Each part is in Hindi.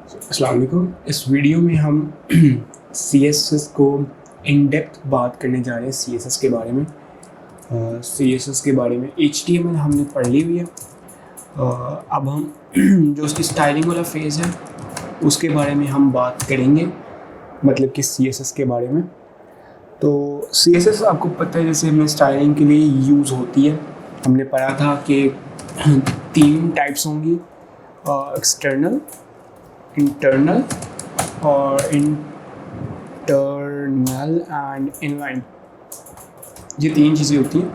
अस्सलाम वालेकुम। इस वीडियो में हम CSS को इन डेप्थ बात करने जा रहे हैं। CSS के बारे में CSS के बारे में HTML हमने पढ़ ली हुई है। अब हम जो उसकी स्टाइलिंग वाला फेज़ है उसके बारे में हम बात करेंगे, मतलब कि CSS के बारे में। तो CSS आपको पता है, जैसे हमें स्टाइलिंग के लिए यूज़ होती है। हमने पढ़ा था कि 3 टाइप्स होंगी, एक्सटर्नल, इंटरनल और इंटरनल एंड इनलाइन। ये 3 चीज़ें होती हैं।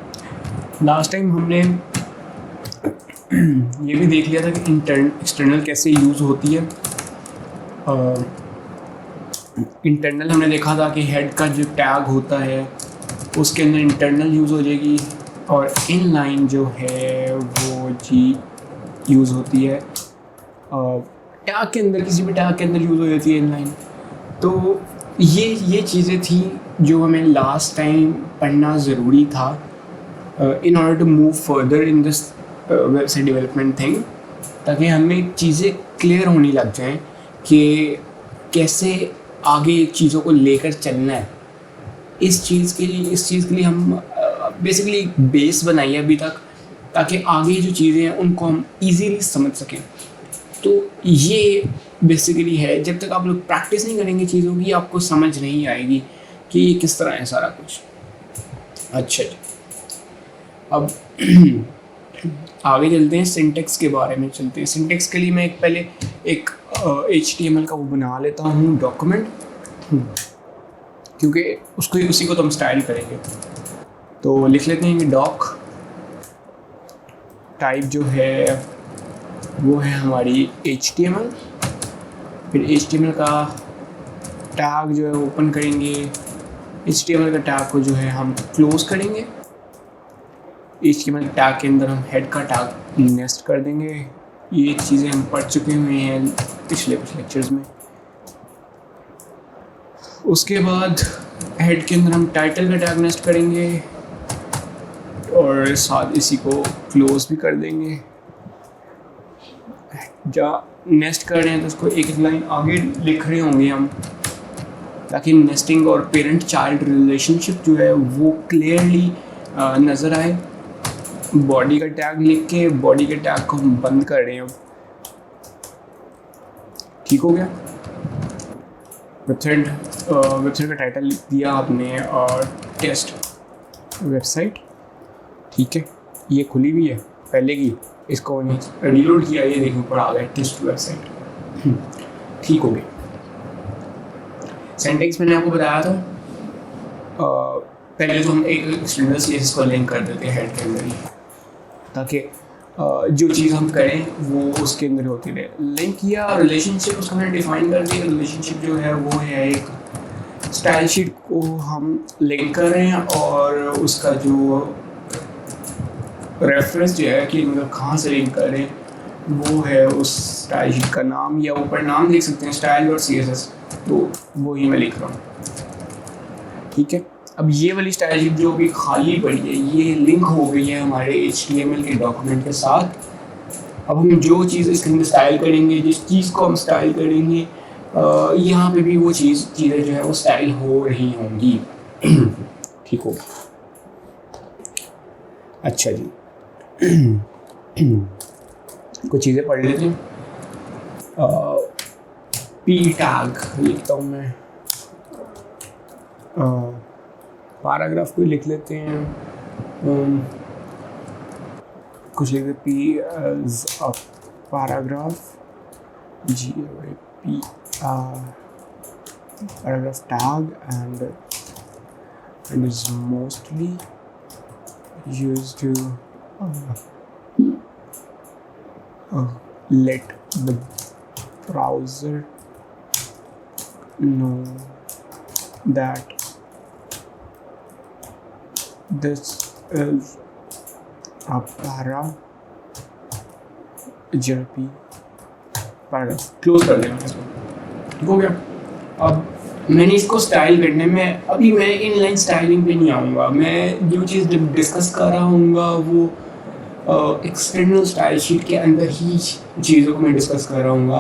लास्ट टाइम हमने ये भी देख लिया था कि एक्सटर्नल कैसे यूज़ होती है। इंटरनल हमने देखा था कि हेड का जो टैग होता है उसके अंदर इंटरनल यूज़ हो जाएगी, और इनलाइन जो है वो जी यूज़ होती है टैग के अंदर, किसी भी टैग के अंदर यूज़ हो जाती है इनलाइन। तो ये चीज़ें थी जो हमें लास्ट टाइम पढ़ना ज़रूरी था in order to move further in this website development thing, ताकि हमें चीज़ें क्लियर होने लग जाएं कि कैसे आगे चीज़ों को लेकर चलना है। इस चीज़ के लिए हम बेसिकली बेस बनाई है अभी तक, ताकि आगे जो चीज़ें हैं उनको हम इजीली समझ सकें। तो ये बेसिकली है, जब तक आप लोग प्रैक्टिस नहीं करेंगे चीज़ों की आपको समझ नहीं आएगी कि ये किस तरह है सारा कुछ। अच्छा जी, अब आगे चलते हैं, सिंटेक्स के बारे में चलते हैं। सिंटेक्स के लिए मैं पहले एक HTML का वो बना लेता हूँ डॉक्यूमेंट, क्योंकि उसी को तो हम स्टाइल करेंगे। तो लिख लेते हैं कि डॉक टाइप जो है वो है हमारी HTML। फिर HTML का टैग जो है ओपन करेंगे, HTML का टैग को जो है हम क्लोज करेंगे। HTML टैग के अंदर हम हेड का टैग नेस्ट कर देंगे। ये चीज़ें हम पढ़ चुके हुए हैं पिछले कुछ लेक्चर्स में। उसके बाद हेड के अंदर हम टाइटल का टैग नेस्ट करेंगे और साथ इसी को क्लोज भी कर देंगे। जहाँ नेस्ट कर रहे हैं तो उसको एक एक लाइन आगे लिख रहे होंगे हम, ताकि नेस्टिंग और पेरेंट चाइल्ड रिलेशनशिप जो है वो क्लियरली नज़र आए। बॉडी का टैग लिख के बॉडी के टैग को हम बंद कर रहे हैं। ठीक हो गया। वेबसाइट का टाइटल लिख दिया आपने और टेस्ट वेबसाइट। ठीक है, ये खुली हुई है पहले की, इसको रिलोड किया, ये देखो ऊपर आ गया टेस्ट वेबसाइट। ठीक हो गया। सिंटैक्स मैंने आपको बताया था, पहले तो हम एक एक्सटर्नल CSS को लिंक कर देते हैं हेड के अंदर ही, ताकि जो चीज़ हम करें वो उसके अंदर होती रहे। लिंक किया, रिलेशनशिप उसको हमने डिफाइन कर दिया। रिलेशनशिप जो है वो है एक स्टाइल शीट को हम लिंक कर रहे हैं, और उसका जो रेफरेंस जो है कि मतलब कहाँ से लिंक कर रहे हैं वो है उस स्टाइल शीट का नाम, या ऊपर नाम देख सकते हैं style.css, तो वो ही मैं लिख रहा हूँ। ठीक है, अब ये वाली स्टाइल शीट जो भी खाली पड़ी है ये लिंक हो गई है हमारे HTML के डॉक्यूमेंट के साथ। अब हम जो चीज़ इसके अंदर स्टाइल करेंगे, जिस चीज़ को हम स्टाइल करेंगे यहाँ पे भी वो चीज़ें जो है वो स्टाइल हो रही होंगी। ठीक हो, अच्छा जी। कुछ चीज़ें पढ़ लेते हैं। P टैग लिखता हूँ मैं, पैराग्राफ को लिख लेते हैं। कुछ लिखते हैं P as a paragraph, P paragraph tag, and is mostly used to let the browser know that this is a paragraph। Close कर देना इसको। ठीक हो गया। अब मैंने इसको स्टाइल करने में, अभी मैं इनलाइन स्टाइलिंग पे नहीं आऊँगा। मैं जो चीज़ डिस्कस कर रहा हूँगा वो एक्सटर्नल स्टाइल शीट के अंदर ही चीज़ों को मैं डिस्कस कर रहा हूँगा।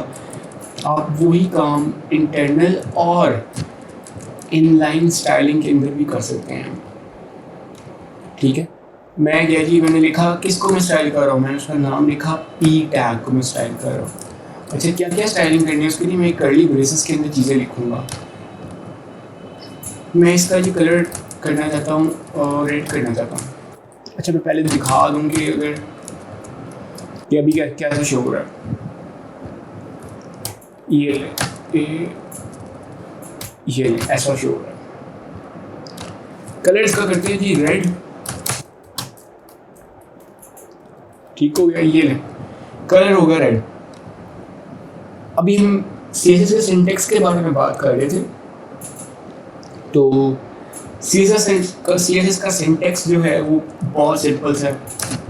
आप वही काम इंटरनल और इनलाइन स्टाइलिंग के अंदर भी कर सकते हैं। ठीक है, मैं क्या जी, मैंने लिखा किसको मैं स्टाइल कर रहा हूँ, मैंने उसका नाम लिखा पी टैग को मैं स्टाइल कर रहा हूँ। अच्छा, क्या क्या स्टाइलिंग करनी है उसके लिए मैं कर्ली ब्रेसेस के अंदर चीज़ें लिखूँगा। मैं इसका जो कलर करना चाहता हूँ और रेड करना चाहता हूँ। अच्छा, मैं पहले दिखा दूँ कि अगर ये अभी क्या क्या शो हो रहा है, ये ऐसा शो हो रहा है। कलर इसका करते हैं जी रेड। ठीक हो गया, ये ले कलर हो गया रेड। अभी हम सीएसएस के सिंटेक्स के बारे में बात कर रहे थे। तो सीएसएस का सिंटेक्स जो है वो बहुत सिंपल है।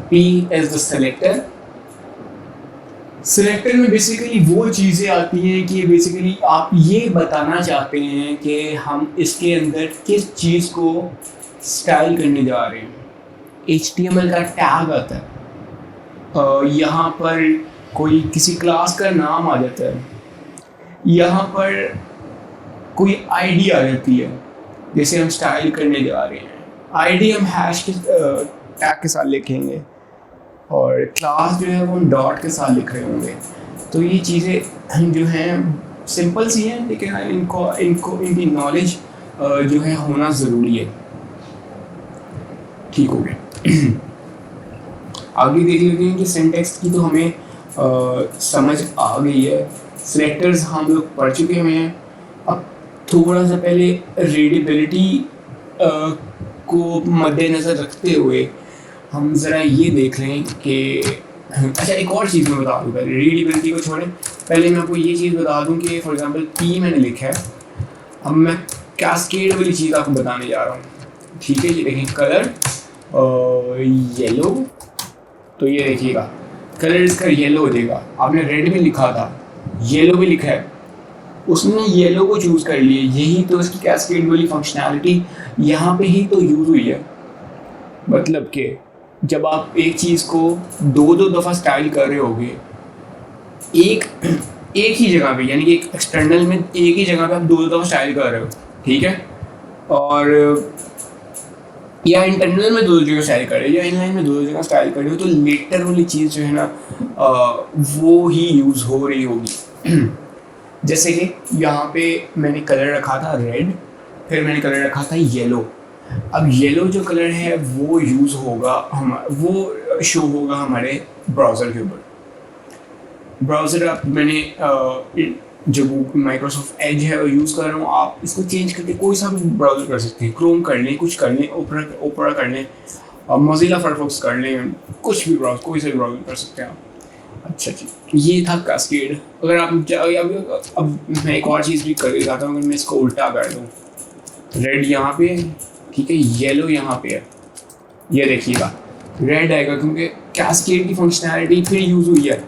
P as the selector. Selector में बेसिकली वो चीज़ें आती हैं कि बेसिकली आप ये बताना चाहते हैं कि हम इसके अंदर किस चीज़ को स्टाइल करने जा रहे हैं। HTML का टैग आता है, यहाँ पर कोई किसी क्लास का नाम आ जाता है, यहाँ पर कोई आईडी आ जाती है जैसे हम स्टाइल करने जा रहे हैं। आईडी हम हैश के टैग के साथ लिखेंगे और क्लास जो है वो हम डॉट के साथ लिख रहे होंगे। तो ये चीज़ें जो हैं सिंपल सी हैं, लेकिन इनकी नॉलेज जो है होना ज़रूरी है। ठीक हो गया। आगे देख लेते हैं कि सिंटेक्स की तो हमें समझ आ गई है। सेलेक्टर्स हम लोग पढ़ चुके हैं। अब थोड़ा सा पहले रीडेबिलिटी को मद्देनज़र रखते हुए हम ज़रा ये देख लें कि अच्छा, एक और चीज़ मैं बता दूँ पहले, रीडेबिलिटी को छोड़ें। पहले मैं आपको ये चीज़ बता दूँ कि फॉर एग्जांपल पी मैंने लिखा है, अब मैं कैस्केड वाली चीज़ आपको बताने जा रहा हूँ। ठीक है, ये देखें कलर येलो, तो ये देखिएगा कलर इसका येलो हो जाएगा। आपने रेड भी लिखा था, येलो भी लिखा है, उसने येलो को चूज़ कर लिया। यही तो इसकी कैस्केड वाली फंक्शनैलिटी यहाँ पे ही तो यूज़ हुई है। मतलब कि जब आप एक चीज़ को दो दफ़ा स्टाइल कर रहे होगे एक ही जगह पे, यानी कि एक एक्सटर्नल में एक ही जगह पे आप दो दफ़ा स्टाइल कर रहे हो, ठीक है, और या इंटरनल में दो जगह स्टाइल कर रहे हो या इनलाइन में दो जगह स्टाइल कर रहे हो, तो लेटर वाली चीज़ जो है ना वो ही यूज़ हो रही होगी। जैसे कि यहाँ पे मैंने कलर रखा था रेड, फिर मैंने कलर रखा था येलो। अब येलो जो कलर है वो यूज़ होगा वो शो होगा हमारे ब्राउज़र के ऊपर। ब्राउज़र आप मैंने जो माइक्रोसॉफ्ट एज है वो यूज़ कर रहा हूँ। आप इसको चेंज करके कोई सा भी ब्राउज़र कर सकते हैं, क्रोम कर लें, कुछ कर लें, ओपरा कर लें, मोज़िला फायरफॉक्स कर लें, कुछ भी ब्राउज़र, कोई सा भी ब्राउज़र कर सकते हैं आप। अच्छा जी, ये था कैस्केड। अगर आप अब मैं एक और चीज़ भी कर दिखाता हूँ। अगर मैं इसको उल्टा कर दूँ, रेड यहाँ पे है, ठीक है, येलो यहाँ पे है, ये देखिएगा रेड आएगा क्योंकि कैस्केड की फंक्शनैलिटी फिर यूज़ हुई है।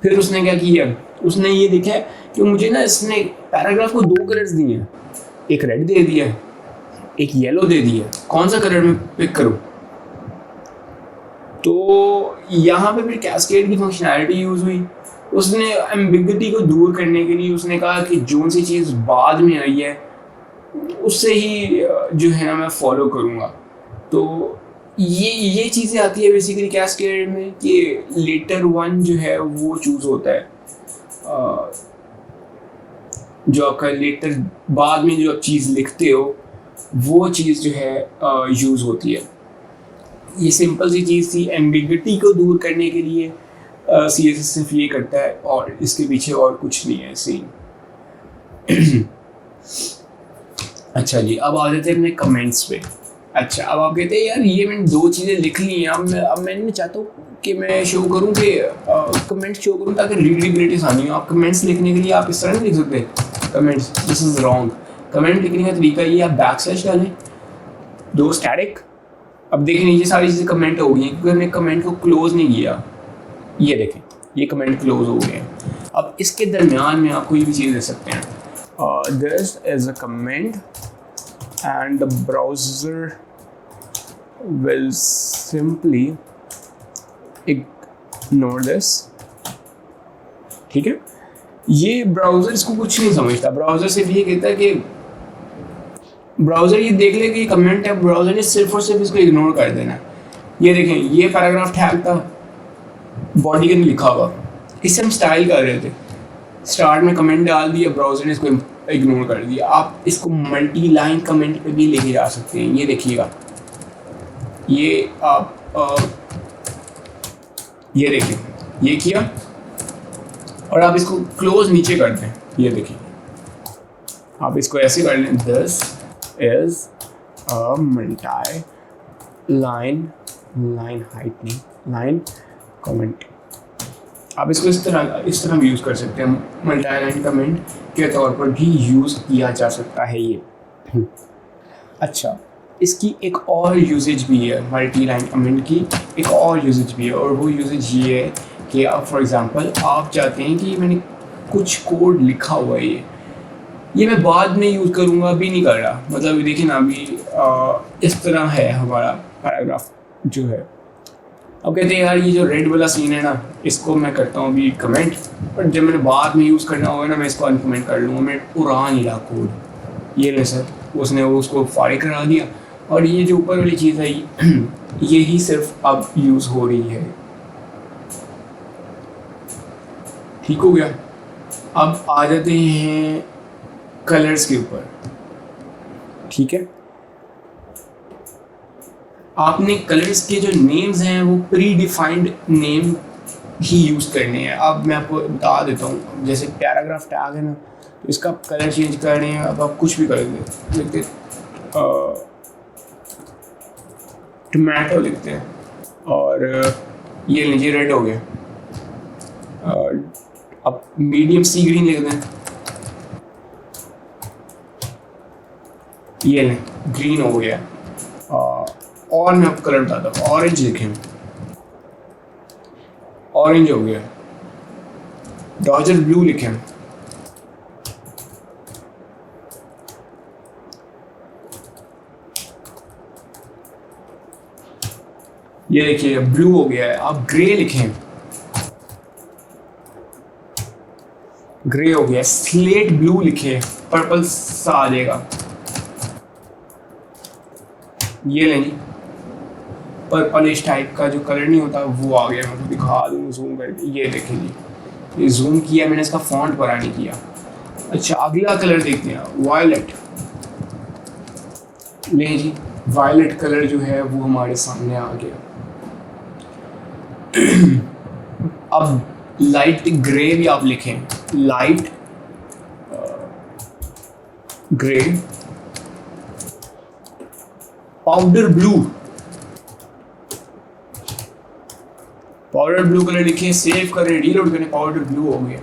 फिर उसने क्या किया, उसने ये देखा कि मुझे ना इसने पैराग्राफ को दो कलर्स दिए हैं, एक रेड दे दिया है, एक येलो दे दिया है, कौन सा कलर मैं पिक करूँ। तो यहाँ पे फिर कैस्केड की फंक्शनैलिटी यूज़ हुई। उसने एम्बिग्युइटी को दूर करने के लिए उसने कहा कि जो सी चीज़ बाद में आई है उससे ही जो है ना मैं फॉलो करूँगा। तो ये चीज़ें आती है बेसिकली कैस्केड में कि लेटर वन जो है वो चूज़ होता है, जो आपका लेटर बाद में जो आप चीज़ लिखते हो वो चीज़ जो है यूज़ होती है। ये सिंपल सी चीज़ थी। एम्बिग्युइटी को दूर करने के लिए CSS सिर्फ ये करता है और इसके पीछे और कुछ नहीं है सीन। अच्छा जी, अब आ जाते हैं अपने कमेंट्स पे। अच्छा, अब आप कहते हैं यार ये मैंने दो चीज़ें लिख ली हैं, अब मैं चाहता हूँ कि मैं शो करूँ कि कमेंट्स शो करूँ ताकि रीडेबिलिटी आनी हो। आप कमेंट्स लिखने के लिए आप इस तरह नहीं लिख सकते comments, this is wrong. Comment लिखने का तरीका ये, आप बैकस्लैश डालें, दो स्टैटिक। अब देखें ये सारी चीज़ें कमेंट हो गई हैं क्योंकि हमने कमेंट को क्लोज़ नहीं किया। ये देखें ये कमेंट क्लोज हो गए हैं। अब इसके दरमियान में आप कोई भी चीज़ दे सकते हैं, this is a comment and the browser will simply ignore this। ठीक है, ये ब्राउज़र इसको कुछ नहीं समझता। ब्राउज़र सिर्फ ये कहता है कि ब्राउज़र ये देख ले कि ये कमेंट है, ब्राउज़र ने सिर्फ और सिर्फ इसको इग्नोर कर देना है। ये देखें, ये पैराग्राफ टैग था, बॉडी के अंदर लिखा हुआ, इससे हम स्टाइल कर रहे थे, स्टार्ट में कमेंट डाल दिया, ब्राउज़र ने इसको इग्नोर कर दिया। आप इसको मल्टी लाइन कमेंट पे भी लेके जा सकते हैं। ये देखिएगा, ये आप ये देखिए, ये किया और आप इसको क्लोज नीचे कर दें। ये देखिए, आप इसको ऐसे कर लें, this is a multi line heightening line comment. आप इसको इस तरह भी यूज़ कर सकते हैं। मल्टी लाइन कमेंट के तौर पर भी यूज़ किया जा सकता है ये। अच्छा, इसकी एक और यूजेज भी है, मल्टी लाइन कमेंट की एक और यूजेज भी है, और वो यूजेज ये है कि आप फॉर एग्जांपल आप चाहते हैं कि मैंने कुछ कोड लिखा हुआ है, ये मैं बाद में यूज़ करूँगा, अभी नहीं कर रहा। मतलब देखिए ना, अभी इस तरह है हमारा पैराग्राफ जो है। अब कहते हैं यार ये जो रेड वाला सीन है ना, इसको मैं करता हूँ अभी कमेंट, पर जब मैंने बाद में यूज़ करना होगा ना, मैं इसको अनकमेंट कर लूँगा, मैं उड़ा नहीं रहा कोड। ये नहीं सर, उसने उसको फारिग करा दिया, और ये जो ऊपर वाली चीज़ है ये ही सिर्फ अब यूज़ हो रही है। ठीक हो गया। अब आ जाते हैं कलर्स के ऊपर। ठीक है, आपने कलर्स के जो नेम्स हैं वो प्री डिफाइंड नेम ही यूज़ करने हैं। अब मैं आपको बता देता हूँ, जैसे पैराग्राफ टैग है ना, तो इसका कलर चेंज करने हैं। अब आप कुछ भी कर लिखते टोमेटो लिखते हैं, और ये लीजिए रेड हो गया। अब मीडियम सी ग्रीन लिख दें, ये लें ग्रीन हो गया। और मैं आपको कलर बताता हूँ, ऑरेंज लिखें, ऑरेंज हो गया। डॉजर ब्लू लिखें, ये देखिए ब्लू हो गया है। आप ग्रे लिखें, ग्रे हो गया। स्लेट ब्लू लिखे, पर्पल सा आ जाएगा। ये लें जी, पर्पलिश टाइप का जो कलर नहीं होता वो आ गया। मैं आपको दिखा दूँ जूम करके, ये देखें जी, ये जूम किया मैंने, इसका फॉन्ट बड़ा नहीं किया। अच्छा, अगला कलर देखते हैं, वायलेट। लें जी, वायलेट कलर जो है वो हमारे सामने आ गया। अब लाइट ग्रे भी आप लिखें, light grey. Powder blue, powder blue colour लिखें, सेव करें, रीलोड करें, पाउडर ब्लू हो गया।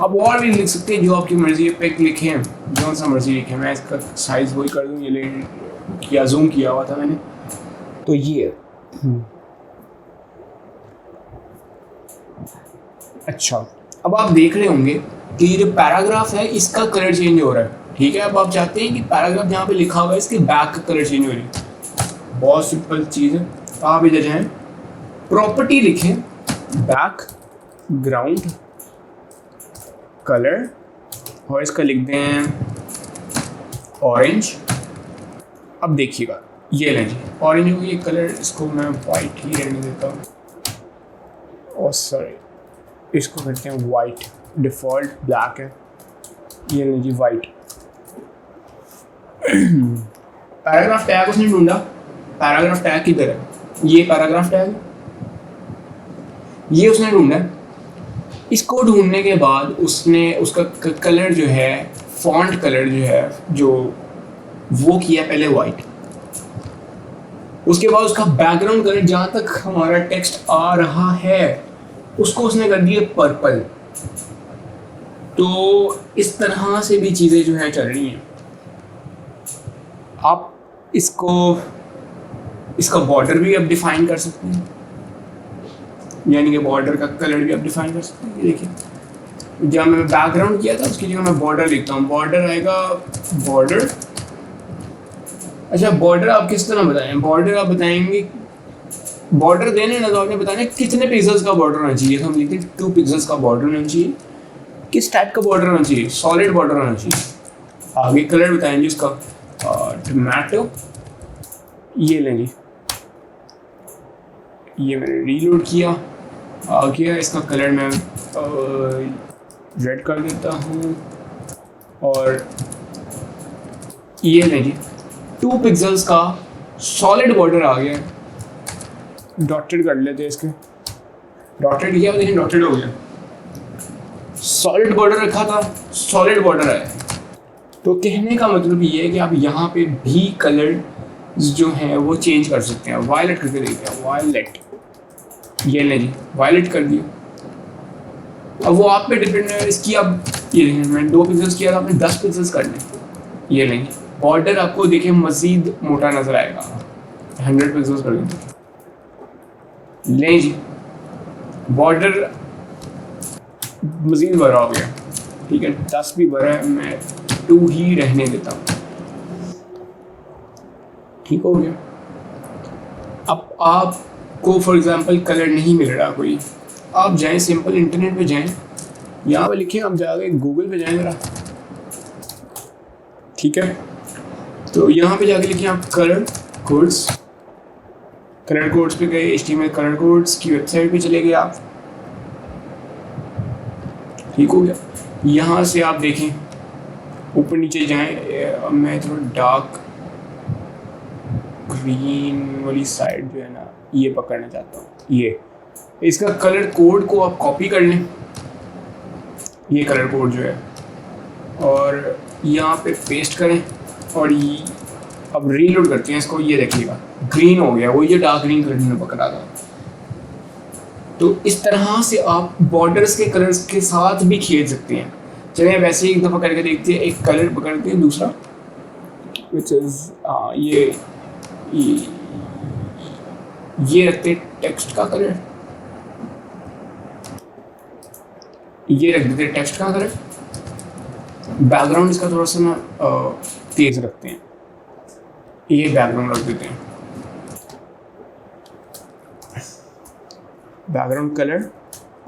अब और भी लिख सकते हैं जो आपकी मर्जी है, पिक लिखें, जो सा मर्जी लिखें। मैं इसका साइज वही कर दूँ, ये ले किया, जूम किया हुआ था मैंने, तो ये अच्छा। अब आप देख रहे होंगे कि ये जो पैराग्राफ है इसका कलर चेंज हो रहा है। ठीक है, अब आप चाहते हैं कि पैराग्राफ जहाँ पे लिखा हुआ है इसके बैक का कलर चेंज हो रही है। बहुत सिंपल चीज़ है, आप इधर जाएँ, प्रॉपर्टी लिखें, बैक ग्राउंड कलर, और इसका लिख दें ऑरेंज। अब देखिएगा, ये लें जी, ऑरेंज हो गया कलर, इसको मैं वाइट ही रहने देता हूँ। और सॉरी, इसको करते हैं वाइट, डिफ़ॉल्ट ब्लैक है, ये लें जी वाइट। पैराग्राफ टैग उसने ढूंढा, पैराग्राफ टैग किधर है, ये पैराग्राफ टैग, ये उसने ढूंढा। इसको ढूंढने के बाद उसने उसका कलर जो है, फॉन्ट कलर जो है, जो वो किया पहले वाइट। उसके बाद उसका बैकग्राउंड कलर जहाँ तक हमारा टेक्स्ट आ रहा है उसको उसने कर दिया पर्पल। तो इस तरह से भी चीज़ें जो है चल रही हैं। आप इसका बॉर्डर भी अब डिफाइन कर सकते हैं, यानी कि बॉर्डर का कलर भी आप डिफाइन कर सकते हैं। देखिए, जब मैं बैकग्राउंड किया था उसकी जगह मैं बॉर्डर लिखता हूँ, बॉर्डर आएगा बॉर्डर। अच्छा, बॉर्डर आप किस तरह बताएं, बॉर्डर आप बताएंगे, बॉर्डर देने ना तो आपने बताना कितने पिक्सल्स का बॉर्डर होना चाहिए। तो हम लिखते हैं 2 पिक्सल्स का बॉर्डर होना चाहिए। किस टाइप का बॉर्डर होना चाहिए? सॉलिड बॉर्डर होना चाहिए। आगे कलर बताएंगे इसका, टमाटो। ये लेंगे, ये मैंने रीलोड किया, आ गया। इसका कलर मैं रेड कर देता हूँ। और ये लेंगे 2 पिक्सल्स का सॉलिड बॉर्डर आ गया। डॉटेड कर लेते हैं इसके, डॉटेड किया, देखिए डॉटेड हो गया। सॉलिड बॉर्डर रखा था, सॉलिड बॉर्डर आया। तो कहने का मतलब ये है कि आप यहाँ पे भी कलर जो है वो चेंज कर सकते हैं। वायलेट करके देखते हैं, वायलेट, ये नहीं वायलेट कर दिया। अब वो आप पे डिपेंड है इसकी। अब ये देखें, मैंने 2 पिक्सल्स किया था, आपने 10 पिक्सल्स करने। ये नहीं, बॉर्डर आपको देखिए मज़ीद मोटा नज़र आएगा। 100 पिक्सल्स कर देंगे, लें जी, बॉर्डर मज़ीद बड़ा हो गया। ठीक है, 10 भी बड़ा है, मैं 2 ही रहने देता हूँ। ठीक हो गया। अब आपको फॉर एग्जांपल कलर नहीं मिल रहा कोई, आप जाएं सिंपल इंटरनेट पे जाएं, यहाँ पे लिखें, आप जाके गूगल पे जाएं ज़रा। ठीक है, तो यहाँ पे जाके लिखें आप कलर कोड्स। कलर कोड्स पे गए, HTML कलर कोड्स की वेबसाइट पे चले गए आप। ठीक हो गया। यहाँ से आप देखें, ऊपर नीचे जाएं। मैं थोड़ा डार्क ग्रीन वाली साइड जो है ना, ये पकड़ना चाहता हूँ। ये इसका कलर कोड को आप कॉपी कर लें, ये कलर कोड जो है, और यहाँ पे पेस्ट करें। और ये अब रीलोड करते हैं इसको। ये देखिएगा ग्रीन हो गया, वो ये डार्क ग्रीन कलर में पकड़ा था। तो इस तरह से आप बॉर्डर्स के कलर्स के साथ भी खेल सकते हैं। चलिए वैसे ही एक दफ़ा करके देखते हैं। एक कलर पकड़ते हैं, दूसरा विच इज़ ये रखते हैं टेक्स्ट का कलर, ये रख देते हैं टेक्स्ट का कलर। बैकग्राउंड इसका थोड़ा सा ना तेज रखते हैं, ये बैकग्राउंड रख देते हैं, बैकग्राउंड कलर।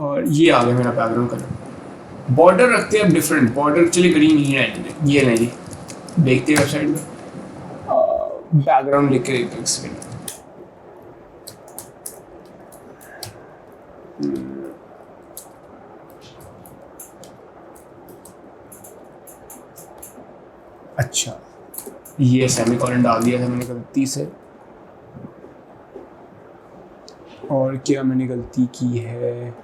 और ये आ गया मेरा बैकग्राउंड कलर। बॉर्डर रखते हैं अब डिफरेंट बॉर्डर। चलिए ग्रीन ही रहेंगे, ये नहीं जी, देखते हैं वेबसाइट में। बैकग्राउंड लिख के देखते हैं सेकंड। अच्छा, ये सेमीकोलन डाल दिया था मैंने गलती से। और क्या मैंने गलती की है?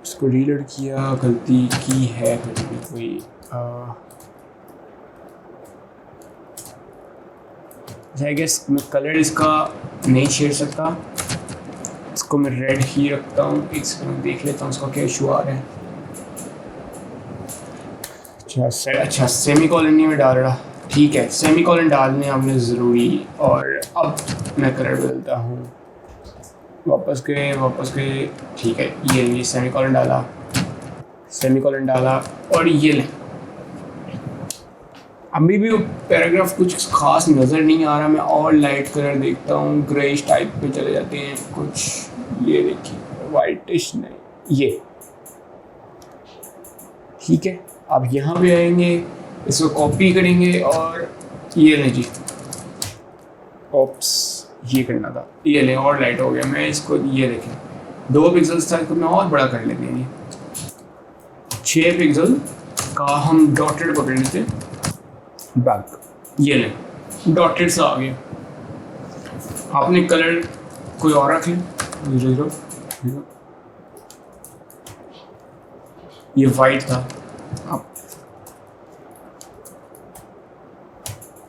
इसको रीलोड किया, गलती की है फिर भी कोई। आई गेस मैं कलर इसका नहीं छेड़ सकता, इसको मैं रेड ही रखता हूँ। एक सेकंड देख लेता हूँ इसका क्या इशू आ रहा है। अच्छा सेमीकोलन नहीं मैं डाल रहा। ठीक है, सेमीकोलन डालने हमने ज़रूरी। और अब मैं कलर बदलता हूँ, वापस गए। ठीक है, ये सेमीकोलन डाला और ये लें। अभी भी वो पैराग्राफ कुछ खास नज़र नहीं आ रहा। मैं और लाइट कलर देखता हूँ, ग्रेइश टाइप पे चले जाते हैं कुछ। ये देखिए वाइटिश नहीं, ये ठीक है। अब यहाँ पे आएंगे, इसको कॉपी करेंगे और ये लें जी। ओप्स, ये करना था, ये लें और लाइट हो गया। मैं इसको ये देखें 2 पिक्सल्स था, इसको मैं और बड़ा कर लेते हैं। 6 पिक्सल का हम डॉटेड पकड़ लेते, बैक, ये लें डॉटेड सा आ गया। आपने कलर कोई और रख लें, ये वाइट था, आप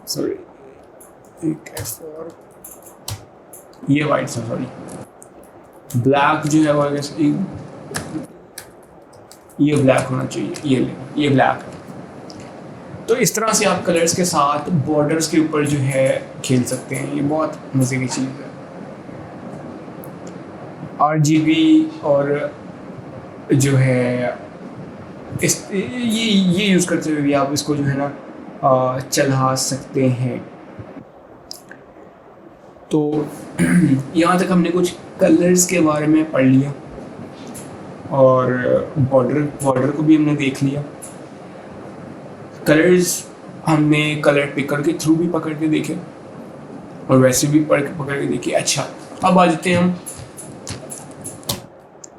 सॉरी एक F4, ये वाइट था, सॉरी ब्लैक जो है वो ये ब्लैक होना चाहिए। ये ले, ये ब्लैक है। तो इस तरह से आप कलर्स के साथ बॉर्डर्स के ऊपर जो है खेल सकते हैं। ये बहुत मज़े की चीज़ है। RGB और जो है ये यूज़ करते हुए भी आप इसको जो है ना चला सकते हैं। तो यहाँ तक हमने कुछ कलर्स के बारे में पढ़ लिया और बॉर्डर को भी हमने देख लिया। कलर्स हमने कलर पिकर के थ्रू भी पकड़ के देखे और वैसे भी पकड़ के देखे। अच्छा, अब आ जाते हैं हम,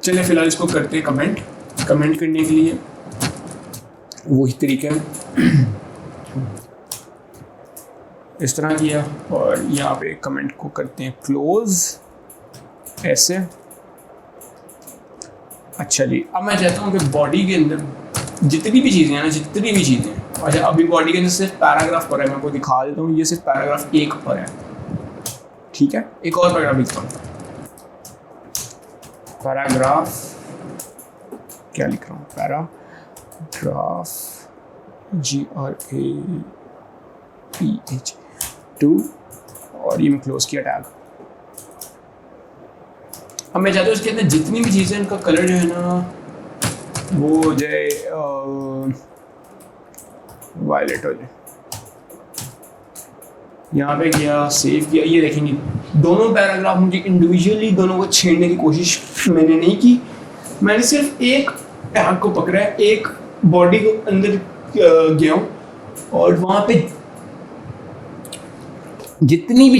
चले फिलहाल इसको करते हैं कमेंट करने के लिए वही तरीका है। इस तरह किया और यहाँ पे कमेंट को करते हैं क्लोज ऐसे। अच्छा जी, अब मैं चाहता हूँ कि बॉडी के अंदर जितनी भी चीज़ें हैं ना, अच्छा अभी बॉडी के अंदर सिर्फ पैराग्राफ पर है, मैं आपको दिखा देता हूँ। ये सिर्फ पैराग्राफ 1 पर है, ठीक है। एक और पैराग्राफ लिखता हूँ, पैराग्राफ क्या लिख रहा हूँ, पैराग्राफ GRAPH2 और ये मैं क्लोज किया टैग। अब मैं चाहता हूँ इसके अंदर जितनी भी चीज़ें इनका कलर जो है ना वो जो है वायलेट हो जाए। यहाँ पे किया, सेव किया। ये देखेंगे दोनों पैराग्राफ मुझे इंडिविजुअली दोनों को छेड़ने की कोशिश मैंने नहीं की, मैंने सिर्फ एक टैग को पकड़ा है, एक बॉडी को अंदर गया हूँ और वहाँ पे जितनी भी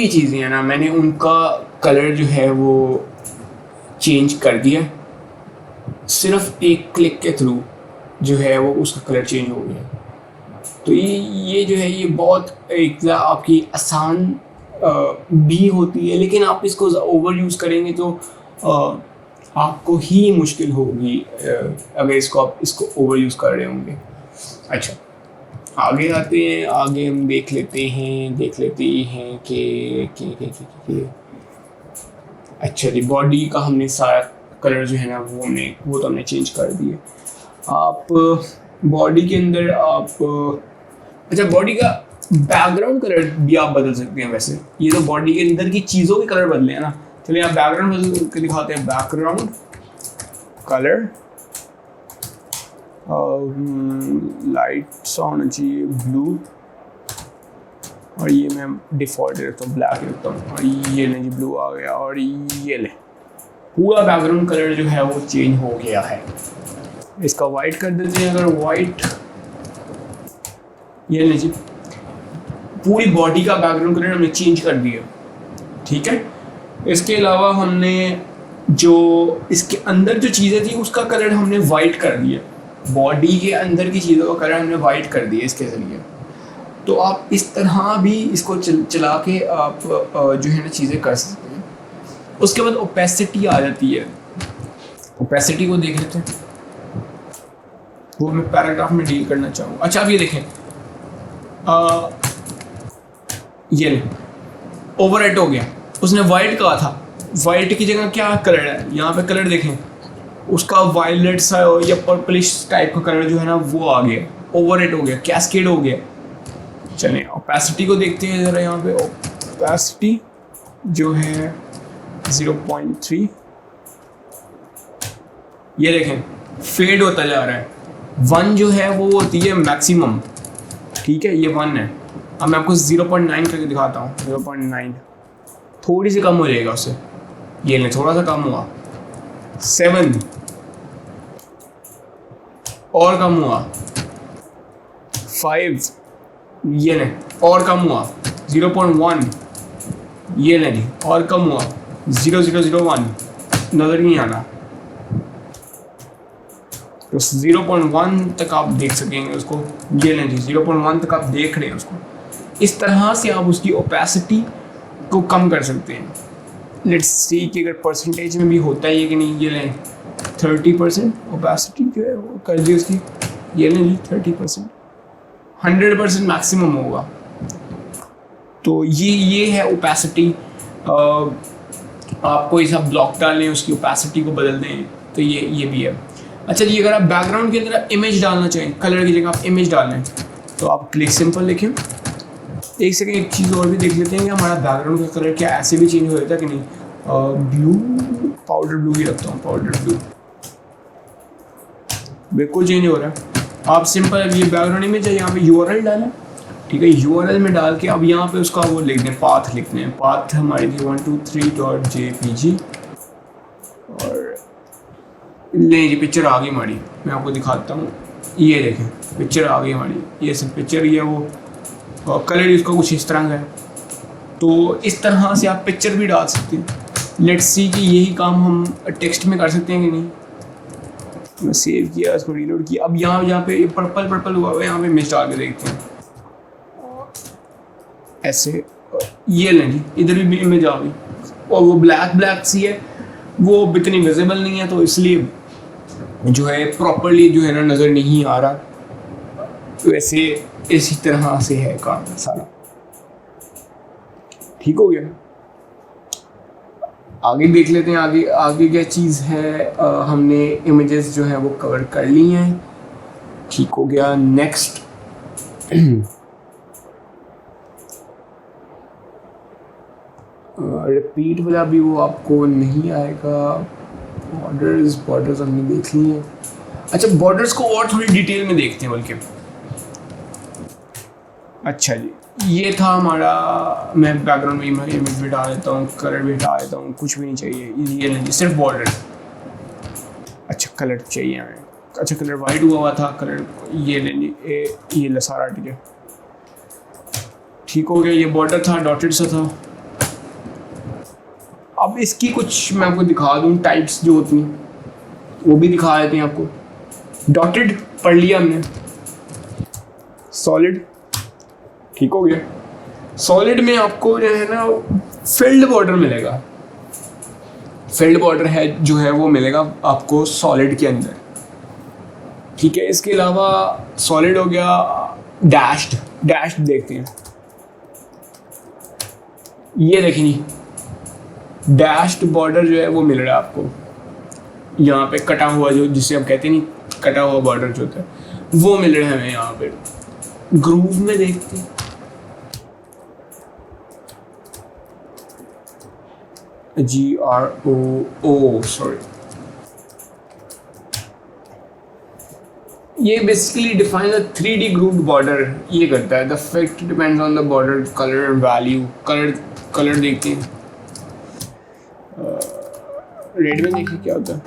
चीज़ें हैं ना, मैंने उनका कलर जो है वो चेंज कर दिया। सिर्फ एक क्लिक के थ्रू जो है वो उसका कलर चेंज हो गया। तो ये जो है ये बहुत एक आपकी आसान भी होती है, लेकिन आप इसको ओवर यूज़ करेंगे तो आपको ही मुश्किल होगी अगर आप इसको ओवर यूज़ कर रहे होंगे। अच्छा, आगे आते हैं, आगे हम देख लेते हैं कि अच्छा जी, बॉडी का हमने सारा कलर जो है ना वो तो हमने चेंज कर दिए। आप बॉडी के अंदर अच्छा बॉडी का बैकग्राउंड कलर भी आप बदल सकते हैं। वैसे ये तो बॉडी के अंदर की चीज़ों के कलर बदले हैं ना, चलिए आप बैकग्राउंड बदल के दिखाते हैं। बैकग्राउंड कलर लाइट सा होना चाहिए ब्लू, और ये मैं डिफ़ॉल्ट रखता हूँ, ब्लैक रखता हूँ। और ये ले जी ब्लू आ गया, और ये ले पूरा बैकग्राउंड कलर जो है वो चेंज हो गया है। इसका वाइट कर देते हैं, अगर वाइट, ये ले जी पूरी बॉडी का बैकग्राउंड कलर हमने चेंज कर दिया, ठीक है। इसके अलावा हमने जो इसके अंदर जो चीज़ें थी उसका कलर हमने वाइट कर दिया, बॉडी के अंदर की चीज़ों का कलर हमने वाइट कर दिया इसके ज़रिए। तो आप इस तरह भी इसको चला के आप जो है ना चीज़ें कर सकते हैं। उसके बाद ओपेसिटी आ जाती है, ओपेसिटी को देख लेते हैं, वो मैं पैराग्राफ में डील करना चाहूँगा। अच्छा अब ये देखें, ये ओवरराइट हो गया, उसने वाइट कहा था, वाइट की जगह क्या कलर है, यहाँ पे कलर देखें, उसका वायलेट सा या पर्पलिश टाइप का कलर जो है ना वो आ गया, ओवरराइट हो गया, कैस्केड हो गया। चलें ओपेसिटी को देखते हैं ज़रा। यहाँ पे ओपेसिटी जो है 0.3, ये देखें फेड होता जा रहा है। 1 जो है वो होती है मैक्सिमम, ठीक है, ये 1 है। अब मैं आपको 0.9 करके दिखाता हूँ। 0.9 थोड़ी सी कम हो जाएगा उससे, ये नहीं थोड़ा सा कम हुआ। 7 और कम हुआ। 5 ये नहीं और कम हुआ। 0.1 ये नहीं और कम हुआ। 0.001 नज़र नहीं आना, तो 0.1 तक आप देख सकेंगे उसको। ये नहीं 0.1 तक आप देख रहे हैं उसको। इस तरह से आप उसकी ओपेसिटी को कम कर सकते हैं। लेट्स सी कि अगर परसेंटेज में भी होता है कि नहीं। ये लें 30% ओपेसिटी जो है वो कर दी उसकी। ये लें 30%, 100% मैक्सिमम होगा। तो ये है ओपेसिटी। आपको ऐसा ब्लॉक डालें, उसकी ओपेसिटी को बदल दें, तो ये भी है। अच्छा जी, अगर आप बैकग्राउंड के अंदर इमेज डालना चाहें, कलर की जगह आप इमेज डालें, तो आप क्लिक सिंपल लिखें। एक सेकेंड, एक चीज़ और भी देख लेते हैं कि हमारा बैकग्राउंड का कलर क्या ऐसे भी चेंज हो जाता है कि नहीं। ब्लू, पाउडर ब्लू ही रखता हूँ, पाउडर ब्लू बिल्कुल चेंज हो रहा है। आप सिंपल ये बैकग्राउंड इमेज है, यहाँ पे URL डालें, ठीक है। यूआरएल में डाल के अब यहाँ पे उसका वो लिख दें, पाथ लिख दें। पाथ हमारी थी 123.jpg और ले जी पिक्चर आ गई हमारी। मैं आपको दिखाता हूँ, ये देखें पिक्चर आ गई हमारी। ये सब पिक्चर ही है वो, और कलर इसका कुछ इस तरह का है। तो इस तरह से आप पिक्चर भी डाल सकते हैं। लेट्स सी कि यही काम हम टेक्स्ट में कर सकते हैं कि नहीं। मैं सेव किया, इसको रीलोड किया। अब यहाँ पे पर्पल पर्पल हुआ हुआ है, यहाँ पे इमेज डाल के देखते हैं ऐसे। ये लें जी, इधर भी इमेज आ गई और वो ब्लैक ब्लैक सी है, वो इतनी विजिबल नहीं है, तो इसलिए जो है प्रॉपरली जो है ना नज़र नहीं आ रहा। तो ऐसे इसी तरह से है काम सारा। ठीक हो गया। आगे देख लेते हैं, आगे आगे क्या चीज़ है। हमने इमेजेस जो है वो कवर कर ली हैं। ठीक हो गया। नेक्स्ट रिपीट वाला भी वो आपको नहीं आएगा। बॉर्डर्स हमने देख ली हैं। अच्छा, बॉर्डर्स को और थोड़ी डिटेल में देखते हैं बल्कि। अच्छा जी, ये था हमारा। मैं बैकग्राउंड में इमेज भी डाल देता हूँ, कलर भी डाल देता हूँ, कुछ भी नहीं चाहिए। ये नहीं, सिर्फ बॉर्डर। अच्छा, कलर चाहिए हमें। अच्छा, कलर वाइट हुआ था, कलर ये ले ली, ये लसारा। ठीक है, ठीक हो गया। ये बॉर्डर था, डॉटेड सा था। अब इसकी कुछ मैं आपको दिखा दूँ, टाइप्स जो होती हैं वो भी दिखा देते हैं आपको। डॉटेड पढ़ लिया हमने। सॉलिड, ठीक हो गया। सॉलिड में आपको जो है ना फील्ड बॉर्डर मिलेगा। फील्ड बॉर्डर है जो है वो मिलेगा आपको सॉलिड के अंदर। ठीक है। इसके अलावा सॉलिड हो गया डैश्ड। डैश्ड देखते हैं, ये देखिए डैश्ड बॉर्डर जो है वो मिल रहा है आपको। यहाँ पे कटा हुआ, जो जिसे हम कहते नहीं, कटा हुआ बॉर्डर जो होता है वो मिल रहा है हमें यहाँ पे। ग्रूव में देखते हैं, GROO सॉरी। ये basically define the 3D grooved border. ये करता है the effect depends on the border colour value. Colour देखते हैं। रेड में देखिए क्या होता है।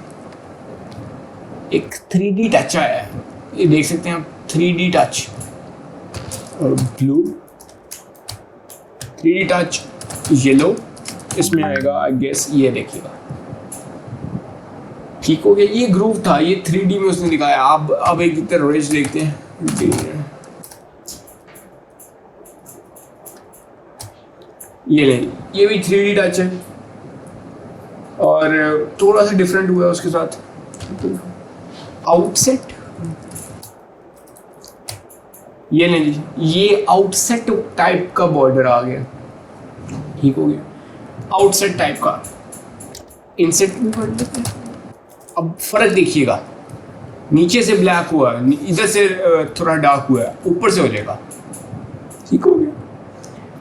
एक 3D टच आया है, ये देख सकते हैं आप, 3D टच। और ब्लू 3D टच, येलो इसमें आएगा आई गेस। ये देखिएगा, ठीक हो गया। ये ग्रूव था, ये 3D में उसने दिखाया। अब एक रेज देखते हैं। ये ले, ये भी 3D टच है और थोड़ा सा डिफरेंट हुआ है उसके साथ। आउटसेट, ये नहीं जी, ये आउटसेट टाइप का बॉर्डर आ गया। ठीक हो गया, आउटसेट टाइप का। इनसेट भी कर देते हैं। अब फर्क देखिएगा, नीचे से ब्लैक हुआ, इधर से थोड़ा डार्क हुआ है, ऊपर से हो जाएगा। ठीक हो गया।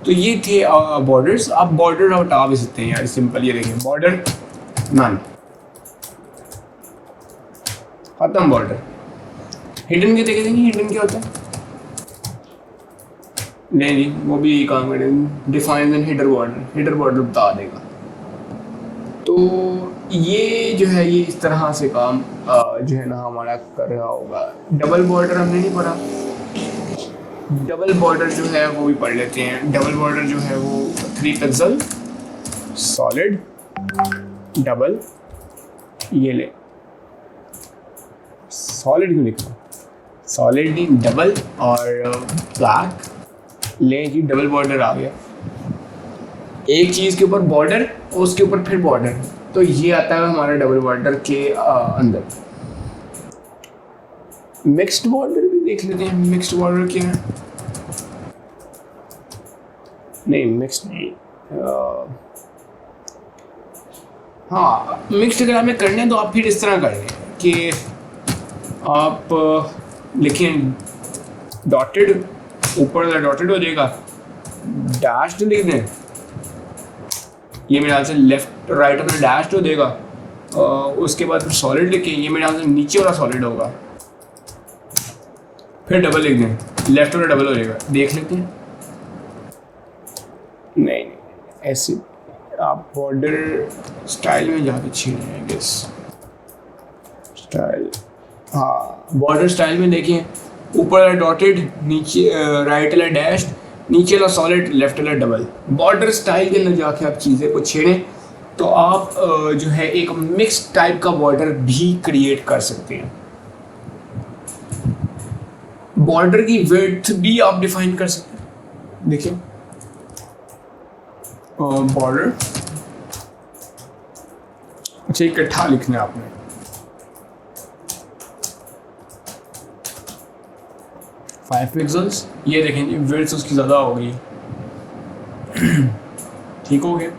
तो ये थे बॉर्डर्स। आप बॉर्डर हटा भी सकते हैं यार, सिंपल। ये देखिए बॉर्डर नन, खत्म बॉर्डर। हिडन के देखे देंगे, हिडन क्या होता है? नहीं, वो भी यही काम करेंगे। डिफाइन एंड हिडर बॉर्डर बता देगा। तो ये जो है ये इस तरह से काम जो है ना हमारा कर रहा होगा। डबल बॉर्डर हमने नहीं पढ़ा। डबल बॉर्डर जो है वो भी पढ़ लेते हैं। डबल बॉर्डर जो है वो 3 पिक्सल सॉलिड डबल। ये ले, सॉलिड क्यों लिखा, सॉलिड नहीं डबल और ब्लैक। ले जी, डबल बॉर्डर आ गया। एक चीज़ के ऊपर बॉर्डर और उसके ऊपर फिर बॉर्डर, तो ये आता है हमारा डबल बॉर्डर के अंदर। मिक्स्ड बॉर्डर भी देख लेते हैं। मिक्स्ड बॉर्डर क्या है? नहीं, मिक्स्ड नहीं। हाँ, मिक्स्ड अगर हमें करने तो आप फिर इस तरह करें कि आप लिखें डॉटेड, ऊपर वाला डॉटेड हो जाएगा, डैश्ड लिख दें। ये मेरे ख्याल से लेफ्ट राइट में डैश्ड हो देगा। उसके बाद फिर सॉलिड लिखें, ये मेरे ख्याल से नीचे वाला सॉलिड होगा। फिर डबल लिख दें, लेफ्ट वाला डबल हो जाएगा, देख लेते हैं। नहीं ऐसे आप बॉर्डर स्टाइल में जाके छीन रहे हैं गेस स्टाइल। हाँ बॉर्डर स्टाइल में देखिए, ऊपर वाला डॉटेड, नीचे राइट वाला डैश, नीचे वाला सॉलिड, लेफ्ट वाला डबल। बॉर्डर स्टाइल के अंदर जाके आप चीज़ें को छेड़ें तो आप जो है एक मिक्स टाइप का बॉर्डर भी क्रिएट कर सकते हैं। बॉर्डर की विड्थ भी आप डिफाइन कर सकते हैं। देखिए बॉर्डर, अच्छा इकट्ठा लिखना है आपने, 5 पिक्सल्स। ये देखें विड्थ उसकी ज़्यादा हो गई, ठीक हो गया।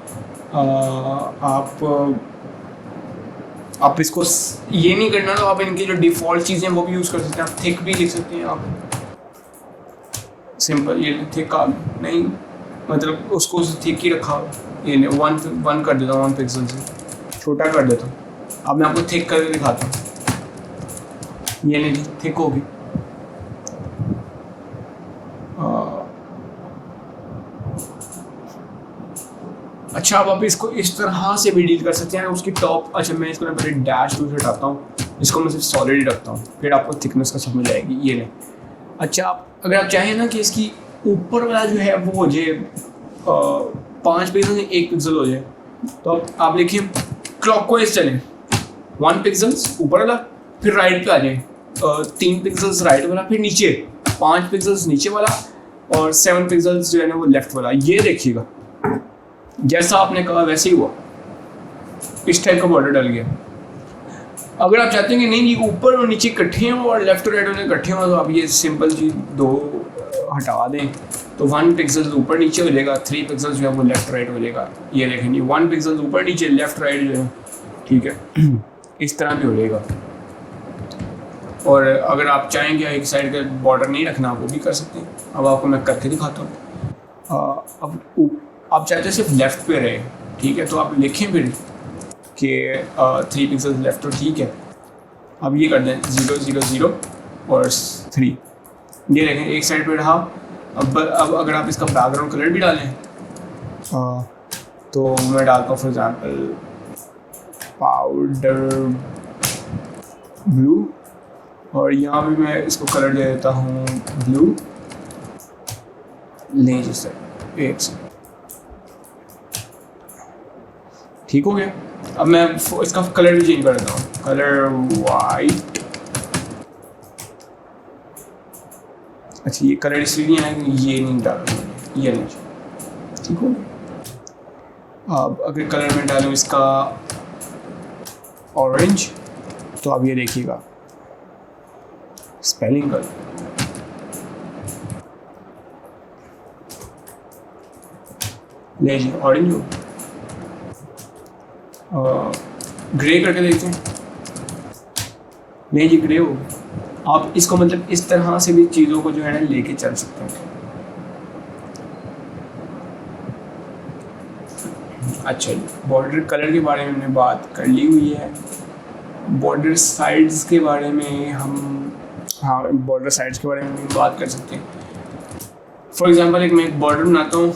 आप इसको ये नहीं करना तो आप इनकी जो डिफ़ॉल्ट चीज़ें वो भी यूज़ कर सकते हैं। आप थिक भी लिख सकते हैं, आप सिंपल ये थिक का नहीं, मतलब उसको थिक ही रखा, ये नहीं 1 कर देता हूँ, 1 पिक्सल से छोटा कर देता हूँ। अब मैं आपको थिक करके दिखाता हूँ, ये नहीं थिक होगी। अच्छा अब आप इसको इस तरह से भी डील कर सकते हैं उसकी टॉप। अच्छा मैं इसको ना पहले डैश टू से हटाता हूँ, इसको मैं सिर्फ सॉलिड ही रखता हूँ, फिर आपको थिकनेस का समझ आएगी। ये नहीं, अच्छा आप अगर आप चाहें ना कि इसकी ऊपर वाला जो है वो हो जाए 5 पिक्सल से 1 पिक्सल हो जाए, तो आप लिखिए क्लॉकवाइज चलें, 1 पिक्सल्स ऊपर वाला, फिर राइट पे आ जाए 3 पिक्सल्स राइट वाला, फिर नीचे 5 पिक्सल्स नीचे वाला, और 7 पिक्सल्स जो है ना वो लेफ्ट वाला। ये देखिएगा जैसा आपने कहा वैसे ही हुआ, इस टाइप का बॉर्डर डल गया। अगर आप चाहते हैं कि नहीं ये ऊपर और नीचे इकट्ठे हों और लेफ्ट और राइट वाले इकट्ठे हों, तो आप ये सिंपल चीज़ 2 हटा दें तो 1 पिक्सल ऊपर नीचे हो जाएगा, 3 पिक्सल जो है वो लेफ्ट राइट हो जाएगा। ये देखें 1 पिक्सल ऊपर नीचे, लेफ्ट राइट जो है, ठीक है इस तरह भी हो जाएगा। और अगर आप चाहें कि एक साइड का बॉर्डर नहीं रखना वो भी कर सकते हैं। अब आपको मैं करके दिखाता हूँ। अब आप चाहते सिर्फ लेफ़्ट पे रहे, ठीक है, तो आप लिखें फिर कि 3 पिक्सल लेफ्ट, तो ठीक है। अब ये कर दें 0 0 0 और 3, ये देखें एक साइड पे रहा। अब अगर आप इसका बैकग्राउंड कलर भी डालें तो मैं डालता हूँ फॉर एग्जांपल पाउडर ब्लू, और यहाँ भी मैं इसको कलर दे देता हूँ ब्लू। लें जिससे एक से ठीक हो गया। अब मैं इसका कलर भी चेंज कर देता हूँ, कलर वाइट। अच्छा ये कलर इसलिए नहीं है कि ये नहीं डालना, ये नहीं, ठीक हो गया। अब अगर कलर में डालूँ इसका ऑरेंज, तो अब ये देखिएगा स्पेलिंग कर, ले जी ऑरेंज हो। ग्रे करके देखते हैं, नहीं जी ग्रे हो। आप इसको मतलब इस तरह से भी चीज़ों को जो है ना लेके चल सकते हैं। अच्छा बॉर्डर कलर के बारे में हमने बात कर ली हुई है। बॉर्डर साइड्स के बारे में हम, हाँ बॉर्डर साइड्स के बारे में भी बात कर सकते हैं। फॉर एग्जांपल मैं एक बॉर्डर बनाता हूँ,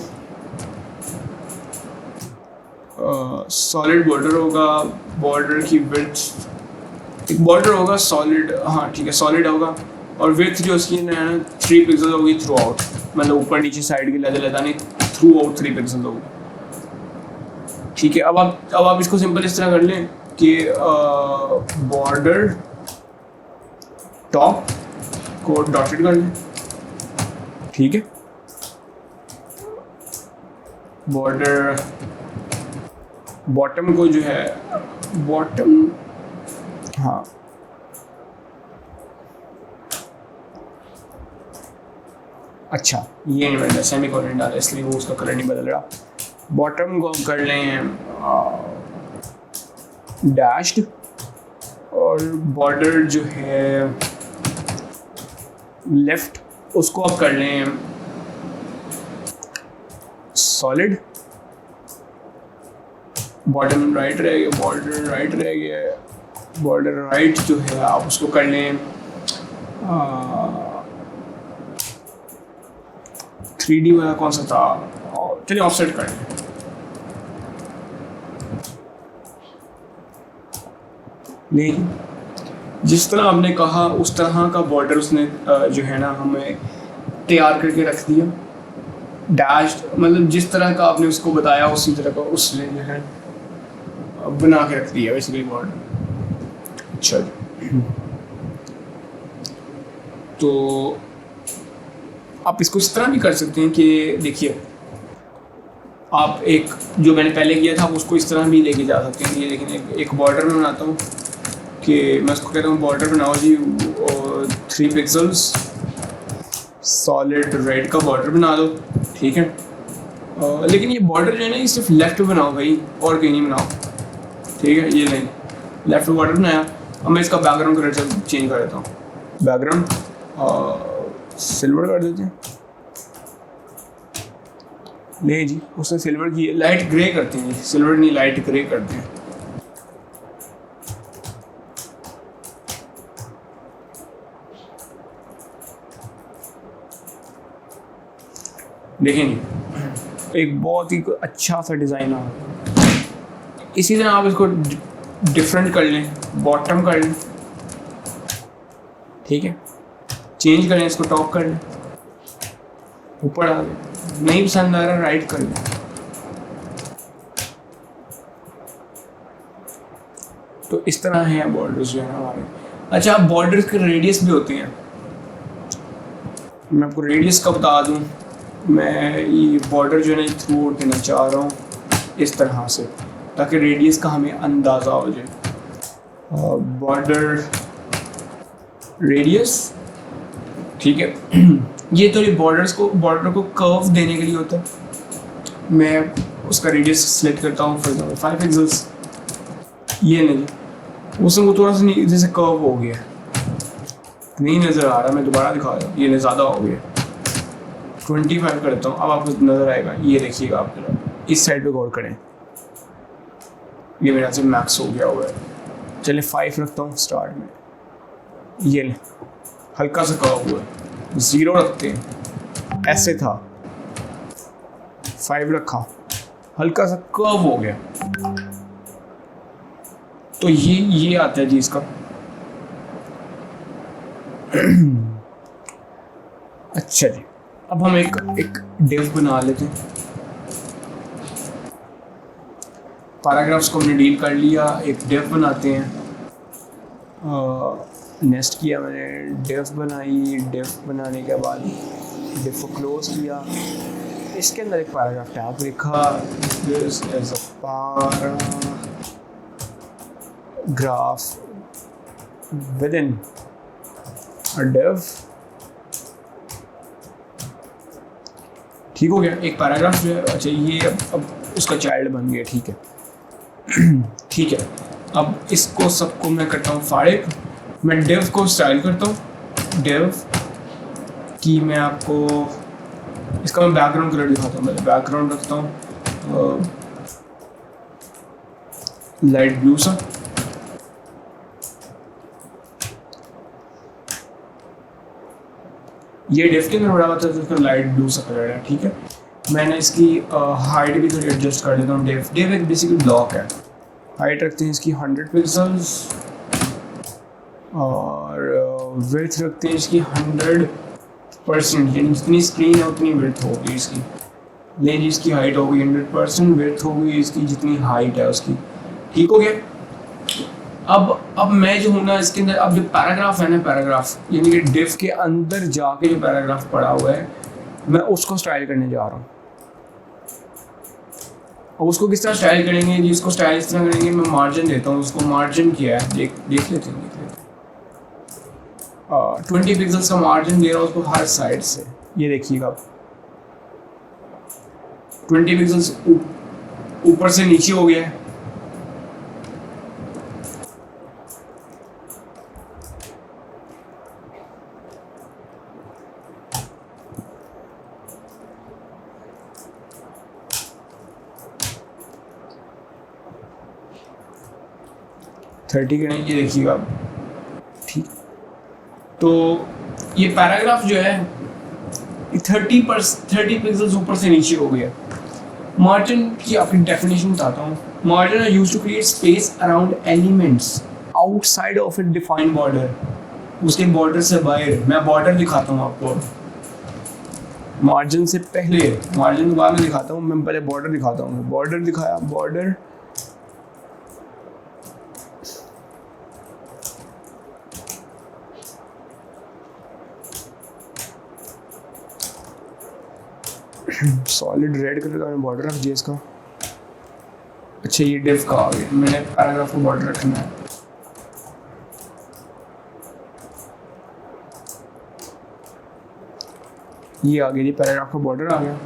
सॉलिड बॉर्डर होगा, बॉर्डर की विड्थ, एक बॉर्डर होगा सॉलिड, हाँ ठीक है सॉलिड होगा, और विड्थ जो उसकी है ना 3 पिक्सल होगी थ्रू आउट, मतलब ऊपर नीचे साइड की लदा नहीं, थ्रू आउट 3 पिक्सल होगी, ठीक है। अब आप इसको सिंपल इस तरह कर लें कि बॉर्डर टॉप को डॉटेड कर लें, ठीक है, बॉर्डर बॉटम को जो है बॉटम, हाँ अच्छा ये नहीं बदला, सेमी कोलन डाला इसलिए वो उसका कलर नहीं बदल रहा। बॉटम को कर लें डैश्ड, और बॉर्डर जो है लेफ्ट उसको आप कर लें सॉलिड। बॉटम राइट रह गया, बॉर्डर राइट रह गया, बॉर्डर राइट जो है आप उसको कर लें 3D वाला कौन सा था, चलिए ऑफसेट कर लें। नहीं, जिस तरह आपने कहा उस तरह का बॉर्डर उसने जो है ना हमें तैयार करके रख दिया। डैश मतलब जिस तरह का आपने उसको बताया उसी तरह का उसने जो है बना के रख दिया बेसिकली बॉर्डर। अच्छा जी, तो आप इसको इस तरह भी कर सकते हैं कि देखिए आप एक जो मैंने पहले किया था उसको इस तरह भी लेके जा सकते हैं। ये लेकिन एक बॉर्डर में बनाता हूँ कि मैं उसको कहता हूँ बॉर्डर बनाओ जी, और 3 पिक्सल्स सॉलिड रेड का बॉर्डर बना दो, ठीक है। लेकिन ये बॉर्डर जो है ना ये सिर्फ लेफ्ट पे बनाओ भाई, और कहीं नहीं बनाओ, ठीक है। ये नहीं, लेफ्ट पे बॉर्डर बनाया। अब मैं इसका बैकग्राउंड कलर चेंज कर देता हूँ, बैकग्राउंड सिल्वर कर देते हैं। नहीं जी, उसने सिल्वर की लाइट ग्रे करते हैं, सिल्वर नहीं लाइट ग्रे करते हैं। देखेंगे एक बहुत ही अच्छा सा डिज़ाइन आ रहा है। इसी तरह आप इसको डिफरेंट कर लें, बॉटम कर लें, ठीक है। चेंज करें, इसको टॉप कर लें, ऊपर आ लें, नहीं पसंद आ रहा राइट कर लें। तो इस तरह है बॉर्डर्स जो है हमारे। अच्छा, बॉर्डर्स के रेडियस भी होते हैं। मैं आपको रेडियस का बता दूं, मैं ये बॉर्डर जो है ना थ्रू देना चाह रहा हूँ इस तरह से, ताकि रेडियस का हमें अंदाज़ा हो जाए। बॉर्डर रेडियस, ठीक है। ये तो बॉर्डर को कर्व देने के लिए होता है। मैं उसका रेडियस सिलेक्ट करता हूँ, फॉर एग्जाम्पल 5 पिक्सल्स। ये नहीं, उसमें वो थोड़ा सा जैसे कर्व हो गया, नहीं नज़र आ रहा, मैं दोबारा दिखा रहा हूँ, ये ज़्यादा हो गया। 25 करता हूँ, अब आपको नज़र आएगा। ये देखिएगा, आप इस साइड पे गौर करें, ये मेरा से मैक्स हो गया हुआ है। चलिए 5 रखता हूँ स्टार्ट में, ये हल्का सा कर्व हुआ है। 0 रखते हैं, ऐसे था, 5 रखा, हल्का सा कर्व हो गया। तो ये आता है जी इसका। अच्छा जी, अब हम एक डिव बना लेते हैं। पैराग्राफ्स को हमने डील कर लिया, एक डिव बनाते हैं। नेक्स्ट किया मैंने, डिव बनाई, डिव बनाने के बाद डिव को क्लोज किया, इसके अंदर एक पैराग्राफ टैग लिखा, this is a paragraph with in a div. ठीक हो गया, एक पैराग्राफ जो है। अच्छा, ये अब उसका चाइल्ड बन गया, ठीक है। ठीक है, अब इसको सबको मैं करता हूँ फाड़िक। मैं डिव को स्टाइल करता हूँ, डिव की मैं आपको इसका मैं बैकग्राउंड कलर दिखाता हूँ। मैं बैकग्राउंड रखता हूँ लाइट ब्लू सा। ये डिव के अंदर बड़ा होता है तो उसका लाइट ब्लू सा कलर है, ठीक है। मैंने इसकी हाइट भी थोड़ी एडजस्ट कर देता हूँ। डिव एक बेसिकली ब्लॉक है। हाइट रखते हैं इसकी 100 पिक्सल्स और विड्थ रखते हैं इसकी 100%, यानी जितनी स्क्रीन है उतनी विड्थ होगी इसकी। लेकिन इसकी हाइट होगी 100%, विड्थ होगी इसकी जितनी हाइट है उसकी। ठीक हो गया। अब मैं जो हूँ ना इसके अंदर, अब जो पैराग्राफ है ना, पैराग्राफ यानी कि डिव के अंदर जाके जो पैराग्राफ पड़ा हुआ है, मैं उसको स्टाइल करने जा रहा हूँ। अब उसको किस तरह स्टाइल करेंगे, जिसको स्टाइल इस तरह करेंगे, मैं मार्जिन देता हूँ उसको। मार्जिन क्या है देख लेते हैं। 20 पिक्सल्स का मार्जिन दे रहा हूँ उसको हर साइड से। ये देखिएगा, 20 पिक्सल्स ऊपर से नीचे हो गया है। थर्टी के नहीं, ये देखिएगा आप। ठीक, तो ये पैराग्राफ जो है 30 पिक्सल्स ऊपर से नीचे हो गया। मार्जिन की आपकी डेफिनेशन बताता हूँ। Margin are used to create space around elements outside of a defined border. उसके बॉर्डर से बाहर, मैं बॉर्डर दिखाता हूँ आपको मार्जिन से पहले, मार्जिन के बाद में दिखाता हूँ। मैं पहले बॉर्डर दिखाता हूँ। बॉर्डर दिखाया, बॉर्डर सॉलिड रेड कलर का मैंने बॉर्डर रख दिया इसका। अच्छा ये डिव का आ गया, मैंने पैराग्राफ को बॉर्डर रखना है। ये आ गया जी, पैराग्राफ का बॉर्डर आ गया।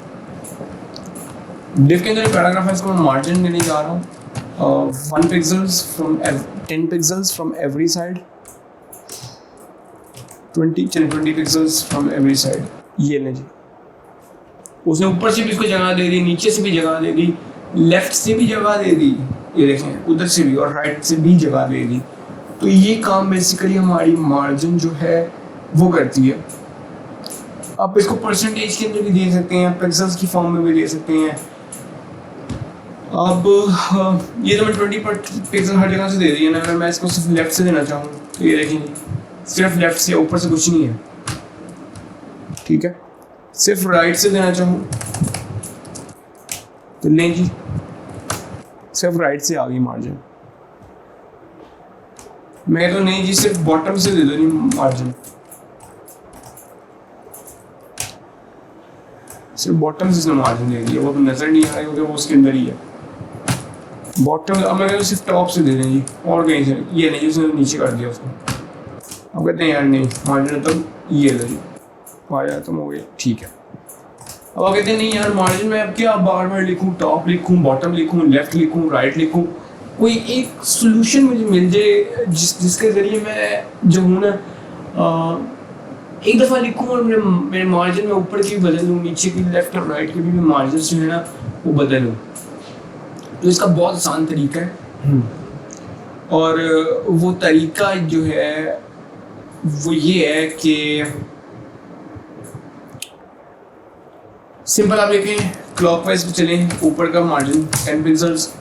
डिव के अंदर पैराग्राफ है, इसको मैं मार्जिन देने जा रहा हूँ 1 pixels from 10 pixels from every side, 20 pixels from every side. ये ले जी, उसने ऊपर से भी इसको जगह दे दी, नीचे से भी जगह दे दी, लेफ्ट से भी जगह दे दी, ये देखें उधर से भी, और राइट से भी जगह दे दी। तो ये काम बेसिकली हमारी मार्जिन जो है वो करती है। आप इसको परसेंटेज के अंदर भी दे सकते हैं, पिक्सल्स की फॉर्म में भी दे सकते हैं। अब ये तो मैं 20 पिक्सल हर जगह से दे दी है ना। अगर मैं इसको सिर्फ लेफ्ट से देना चाहूँ तो ये देखेंगे, सिर्फ लेफ्ट से, ऊपर से कुछ नहीं है, ठीक है। सिर्फ राइट से देना चाहूँ तो लें जी, सिर्फ राइट से आ गई मार्जिन। मैं तो नहीं जी, सिर्फ बॉटम से दे दो नहीं मार्जिन, सिर्फ बॉटम से मार्जिन दे दिया, वो तो नजर नहीं आ रहा क्योंकि वो उसके अंदर ही है बॉटम। अब मैं सिर्फ टॉप से दे दें जी, और कहीं से ये नहीं, उसने नीचे कर दिया उसको। अब कहते हैं यार नहीं मार्जिन तो ये लो जी, मार्जिन तो हो गया, ठीक है। अब आप कहते हैं नहीं यार मार्जिन में अब क्या बार बार लिखूँ, टॉप लिखूँ, बॉटम लिखूँ, लेफ्ट लिखूँ, राइट लिखूँ, कोई एक सोल्यूशन मुझे मिल जाए जिसके ज़रिए मैं जो हूँ ना एक दफ़ा लिखूँ और मेरे मार्जिन में ऊपर की भी बदल लूँ, नीचे की, लेफ्ट और राइट की भी मार्जिन जो है ना वो बदल लूँ। तो इसका बहुत आसान तरीका है, और वो तरीका जो है वो ये है कि सिंपल आप देखें, क्लॉकवाइज पे चलें, ऊपर का मार्जिन 10 पिक्सल्स,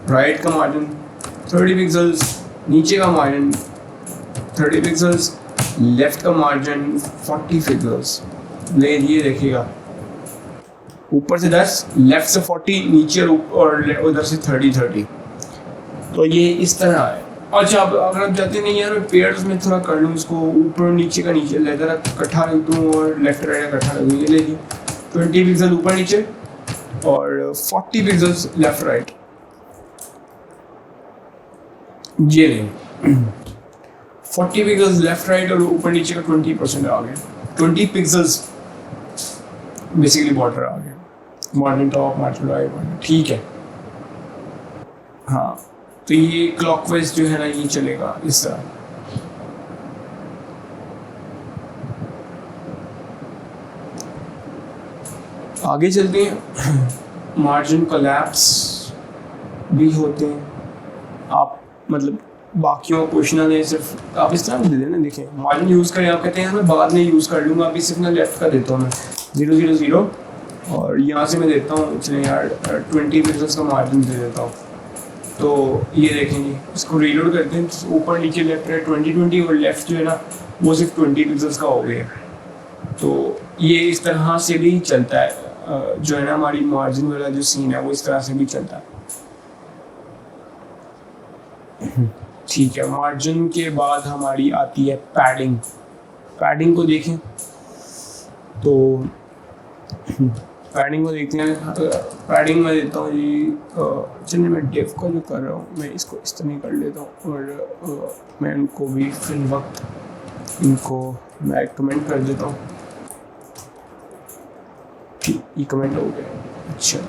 राइट का मार्जिन 30 पिक्सल्स, नीचे का मार्जिन 30 पिक्सल्स, लेफ्ट का मार्जिन 40 पिक्सल्स। ले ये देखिएगा, ऊपर से 10, लेफ्ट से 40, नीचे और उधर से 30। तो ये इस तरह है। अच्छा अगर आप चाहते नहीं यार पेयर्स में थोड़ा कर लूँ इसको, ऊपर नीचे का नीचे लेदर इकट्ठा रख दूँ और लेफ्ट राइट इकट्ठा रख दूँ, ये ले 20 पिक्सल ऊपर नीचे और 40 पिक्सल्स लेफ्ट राइट, ये नहीं 40 पिक्सल्स लेफ्ट राइट और ऊपर नीचे का 20% आ गया, 20 पिक्सल्स बेसिकली बॉर्डर आ गया, मार्जिन टॉप, मार्जिन राइट, ठीक है। हाँ तो ये क्लॉकवाइज जो है ना ये चलेगा इस तरह। आगे चलते हैं, मार्जिन कोलैप्स भी होते हैं। आप मतलब बाकियों को क्वेश्चन नहीं, सिर्फ आप इस तरह दे देना। देखें मार्जिन यूज़ करें, आप कहते हैं मैं बाद में यूज़ कर लूँगा, अभी सिर्फ मैं लेफ्ट का देता हूँ मैं 0 0 0 और यहाँ से मैं देता हूँ चलिए यार 20 पिक्सल्स का मार्जिन दे देता हूँ। तो ये देखेंगे, इसको रीलोड करते हैं, तो ऊपर नीचे लेफ्ट राइट 20 और लेफ्ट जो है ना वो सिर्फ 20 पिक्सल्स का हो गया। तो ये इस तरह से भी चलता है, जो है ना हमारी मार्जिन वाला जो सीन है वो इस तरह से भी चलता है। ठीक है, मार्जिन के बाद हमारी आती है पैडिंग। पैडिंग को देखें तो पैडिंग को देखते हैं। पैडिंग में देता हूँ जी, चलिए मैं डिव को जो कर रहा हूँ मैं इसको इस तरह कर लेता हूँ और मैं इनको भी फिल वक्त इनको मैं कमेंट कर देता हूँ। ये कमेंट हो गया। अच्छा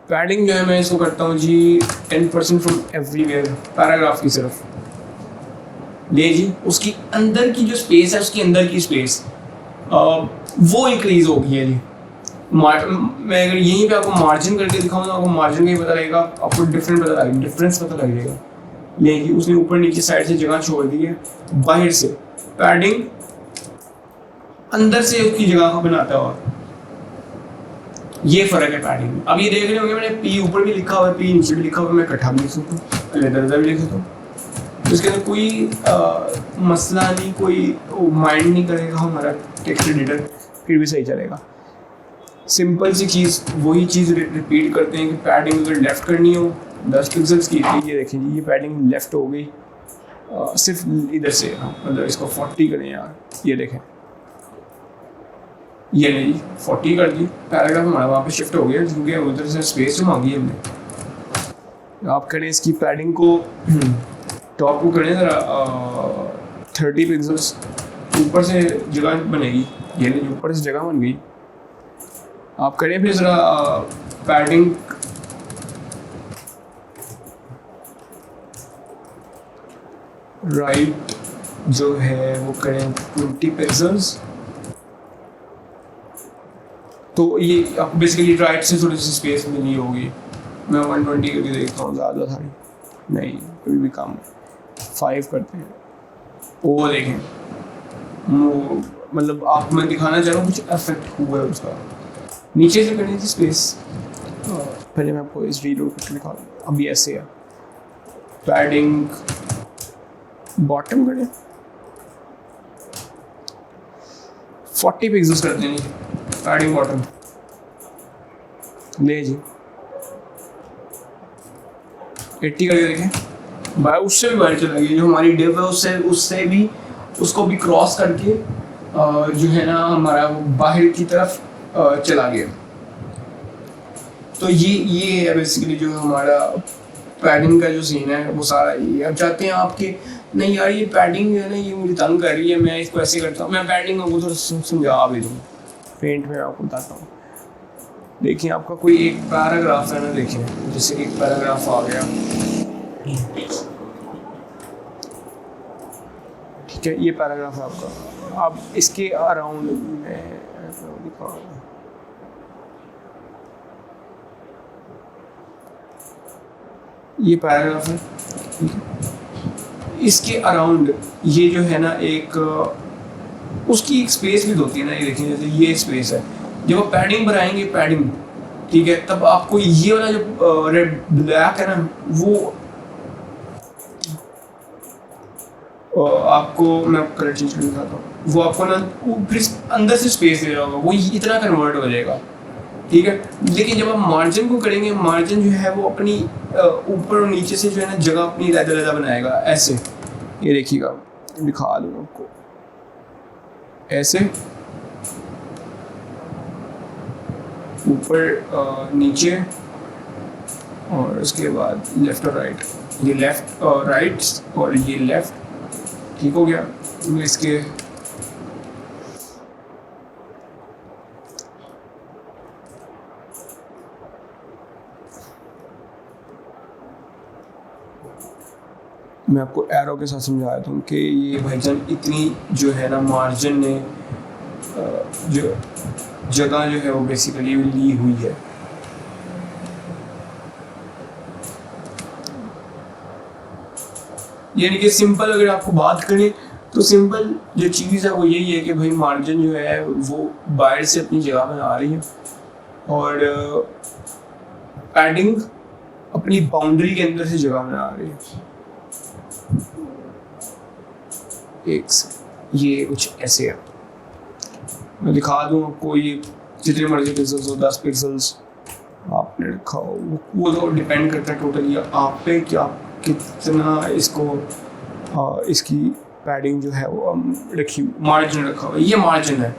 पैडिंग जो है मैं इसको करता हूँ जी 10% फ्रॉम एवरीवेयर, पैराग्राफ की सिर्फ ले जी, उसकी अंदर की जो स्पेस है, उसकी अंदर की स्पेस वो इंक्रीज हो गई है जी। मैं अगर यहीं पे आपको मार्जिन करके दिखाऊँ तो आपको मार्जिन का ही पता लगेगा, आपको डिफरेंस पता लग जाएगा। ले जी उसने ऊपर नीचे साइड से जगह छोड़ दी है बाहर से। पैडिंग अंदर से उसकी जगह को बनाता है। और ये फ़र्क है पैडिंग में। अब ये देख रहे होंगे मैंने पी ऊपर भी लिखा हुआ है, पी नीचे भी लिखा हुआ है, मैं इकट्ठा भी लिख सकता हूँ, अलग-अलग भी लिख सकता हूँ। इसके अंदर कोई मसला नहीं, कोई माइंड नहीं करेगा हमारा टेक्स्ट एडिटर, फिर भी सही चलेगा। सिंपल सी चीज़, वही चीज़ रिपीट करते हैं कि पैडिंग अगर लेफ़्ट करनी हो 10 पिक्सल्स की, ये देखें जी, ये पैडिंग लेफ़्ट हो गई सिर्फ इधर से, मतलब इसको 40 करें यार, ये देखें, ये नहीं 40 कर दी, पैराग्राफ हमारा वहाँ पे शिफ्ट हो गया क्योंकि उधर से स्पेस जो मांगी हमने। आप करें इसकी पैडिंग को, टॉप को करें ज़रा 30 पिक्सल्स, ऊपर से जगह बनेगी, ये नहीं ऊपर से जगह बन गई। आप करें फिर ज़रा पैडिंग राइट जो है वो करें 20 पिक्सल्स। तो ये आपको बेसिकली राइट से थोड़ी सी स्पेस मिली होगी। मैं 120 करके देखता हूँ, ज़्यादा था नहीं, कभी भी कम, 5 करते हैं। वो देखें, वो मतलब आपको मैं दिखाना चाह रहा हूँ कुछ इफेक्ट हुआ है उसका। नीचे से करनी थी स्पेस, पहले मैं आपको इस रीलोड करके दिखा दूँ। अभी ऐसे है, पैडिंग बॉटम करें 40 पिक्सल्स कर देनी, पैडिंग बॉटम ले जी 80 करके देखें भाई, उससे भी बाहर चला गया। जो हमारी डिव है उससे भी, उसको भी क्रॉस करके जो है ना हमारा बाहर की तरफ चला गया। तो ये है बेसिकली जो हमारा पैडिंग का जो सीन है वो सारा ये। अब चाहते हैं आपके नहीं यार ये पैडिंग है ना, ये मुझे तंग कर रही है, मैं इसको ऐसे करता हूँ, मैं पैडिंग को थोड़ा समझा भी दूँ, पेंट में आपको बताता हूँ। देखिए आपका कोई एक पैराग्राफ है ना, देखिए जैसे एक पैराग्राफ आ गया, ठीक है, ये पैराग्राफ है आपका। अब इसके अराउंड में दिखा, ये पैराग्राफ है, ठीक है, इसके अराउंड ये जो है ना एक उसकी एक स्पेस भी होती है ना, ये देखिए जैसे ये स्पेस है, जब आप पैडिंग बनाएंगे पैडिंग, ठीक है, तब आपको ये वाला जो रेड ब्लैक है ना वो आपको, मैं कलर चेंज करके दिखाता हूँ, वो आपको ना फिर अंदर से स्पेस दे रहा होगा, वो इतना कन्वर्ट हो जाएगा, ठीक है। लेकिन जब आप मार्जिन को करेंगे, मार्जिन जो है वो अपनी ऊपर और नीचे से जो है ना जगह अपनी अलग-अलग बनाएगा, ऐसे, ये देखिएगा, दिखा दूँ आपको, ऐसे ऊपर नीचे और उसके बाद लेफ़्ट और राइट, ये लेफ़्ट और राइट और ये लेफ़्ट, ठीक हो गया। इसके मैं आपको एरो के साथ समझाया था कि ये भाईजान इतनी जो है ना मार्जिन ने जो जगह जो है वो बेसिकली ली हुई है। यानी कि सिंपल अगर आपको बात करें तो सिंपल जो चीज़ है वो यही है कि भाई मार्जिन जो है वो बाहर से अपनी जगह में आ रही है और पैडिंग अपनी बाउंड्री के अंदर से जगह में आ रही है। एक ये कुछ ऐसे है, मैं दिखा दूँ आपको, ये जितने मर्जी पिक्सल्स हो, 10 पिक्सल्स आपने रखा हो, वो तो डिपेंड करता है टोटली आप पे कि आप कितना इसको इसकी पैडिंग जो है वो रखी, मार्जिन रखा हुआ, ये मार्जिन है,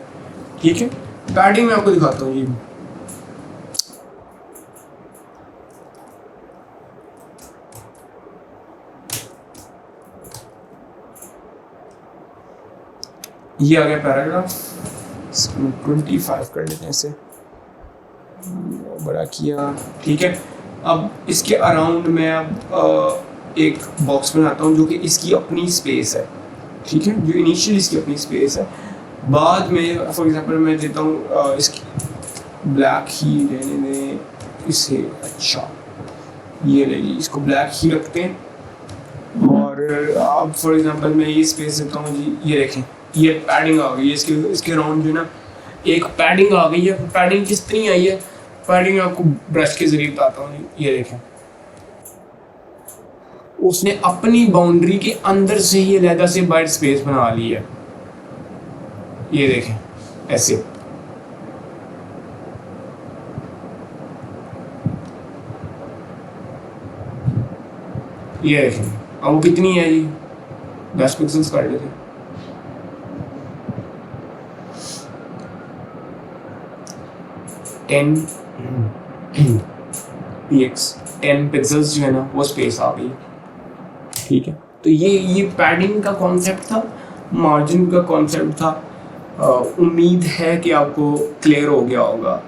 ठीक है। पैडिंग में आपको दिखाता हूँ, ये आ गया पैराग्राफ, 25 कर लेते हैं इसे, बड़ा किया, ठीक है। अब इसके अराउंड मैं अब एक बॉक्स बनाता हूँ जो कि इसकी अपनी स्पेस है, ठीक है, जो इनिशियल इसकी अपनी स्पेस है। बाद में फॉर एग्जांपल मैं देता हूँ इसकी ब्लैक ही रहने दें इसे, अच्छा ये लेगी, इसको ब्लैक ही रखते हैं। और अब फॉर एग्जांपल मैं ये स्पेस देता हूँ जी, ये देखें ये पैडिंग आ गई है इसके इसके राउंड जो ना एक पैडिंग आ गई है। पैडिंग किस तरह आई है, पैडिंग आपको ब्रश के जरिए बताता हूँ। ये देखें, उसने अपनी बाउंड्री के अंदर से ही अलहदा से बाहर स्पेस बना ली है। ये देखें ऐसे, ये देखें। अब वो कितनी है जी, 10 पिक्सल्स कर लेते, 10 पिक्सल्स जो है ना वो स्पेस आ गई। ठीक है, तो ये पैडिंग का कॉन्सेप्ट था, मार्जिन का कॉन्सेप्ट था। उम्मीद है कि आपको क्लियर हो गया होगा।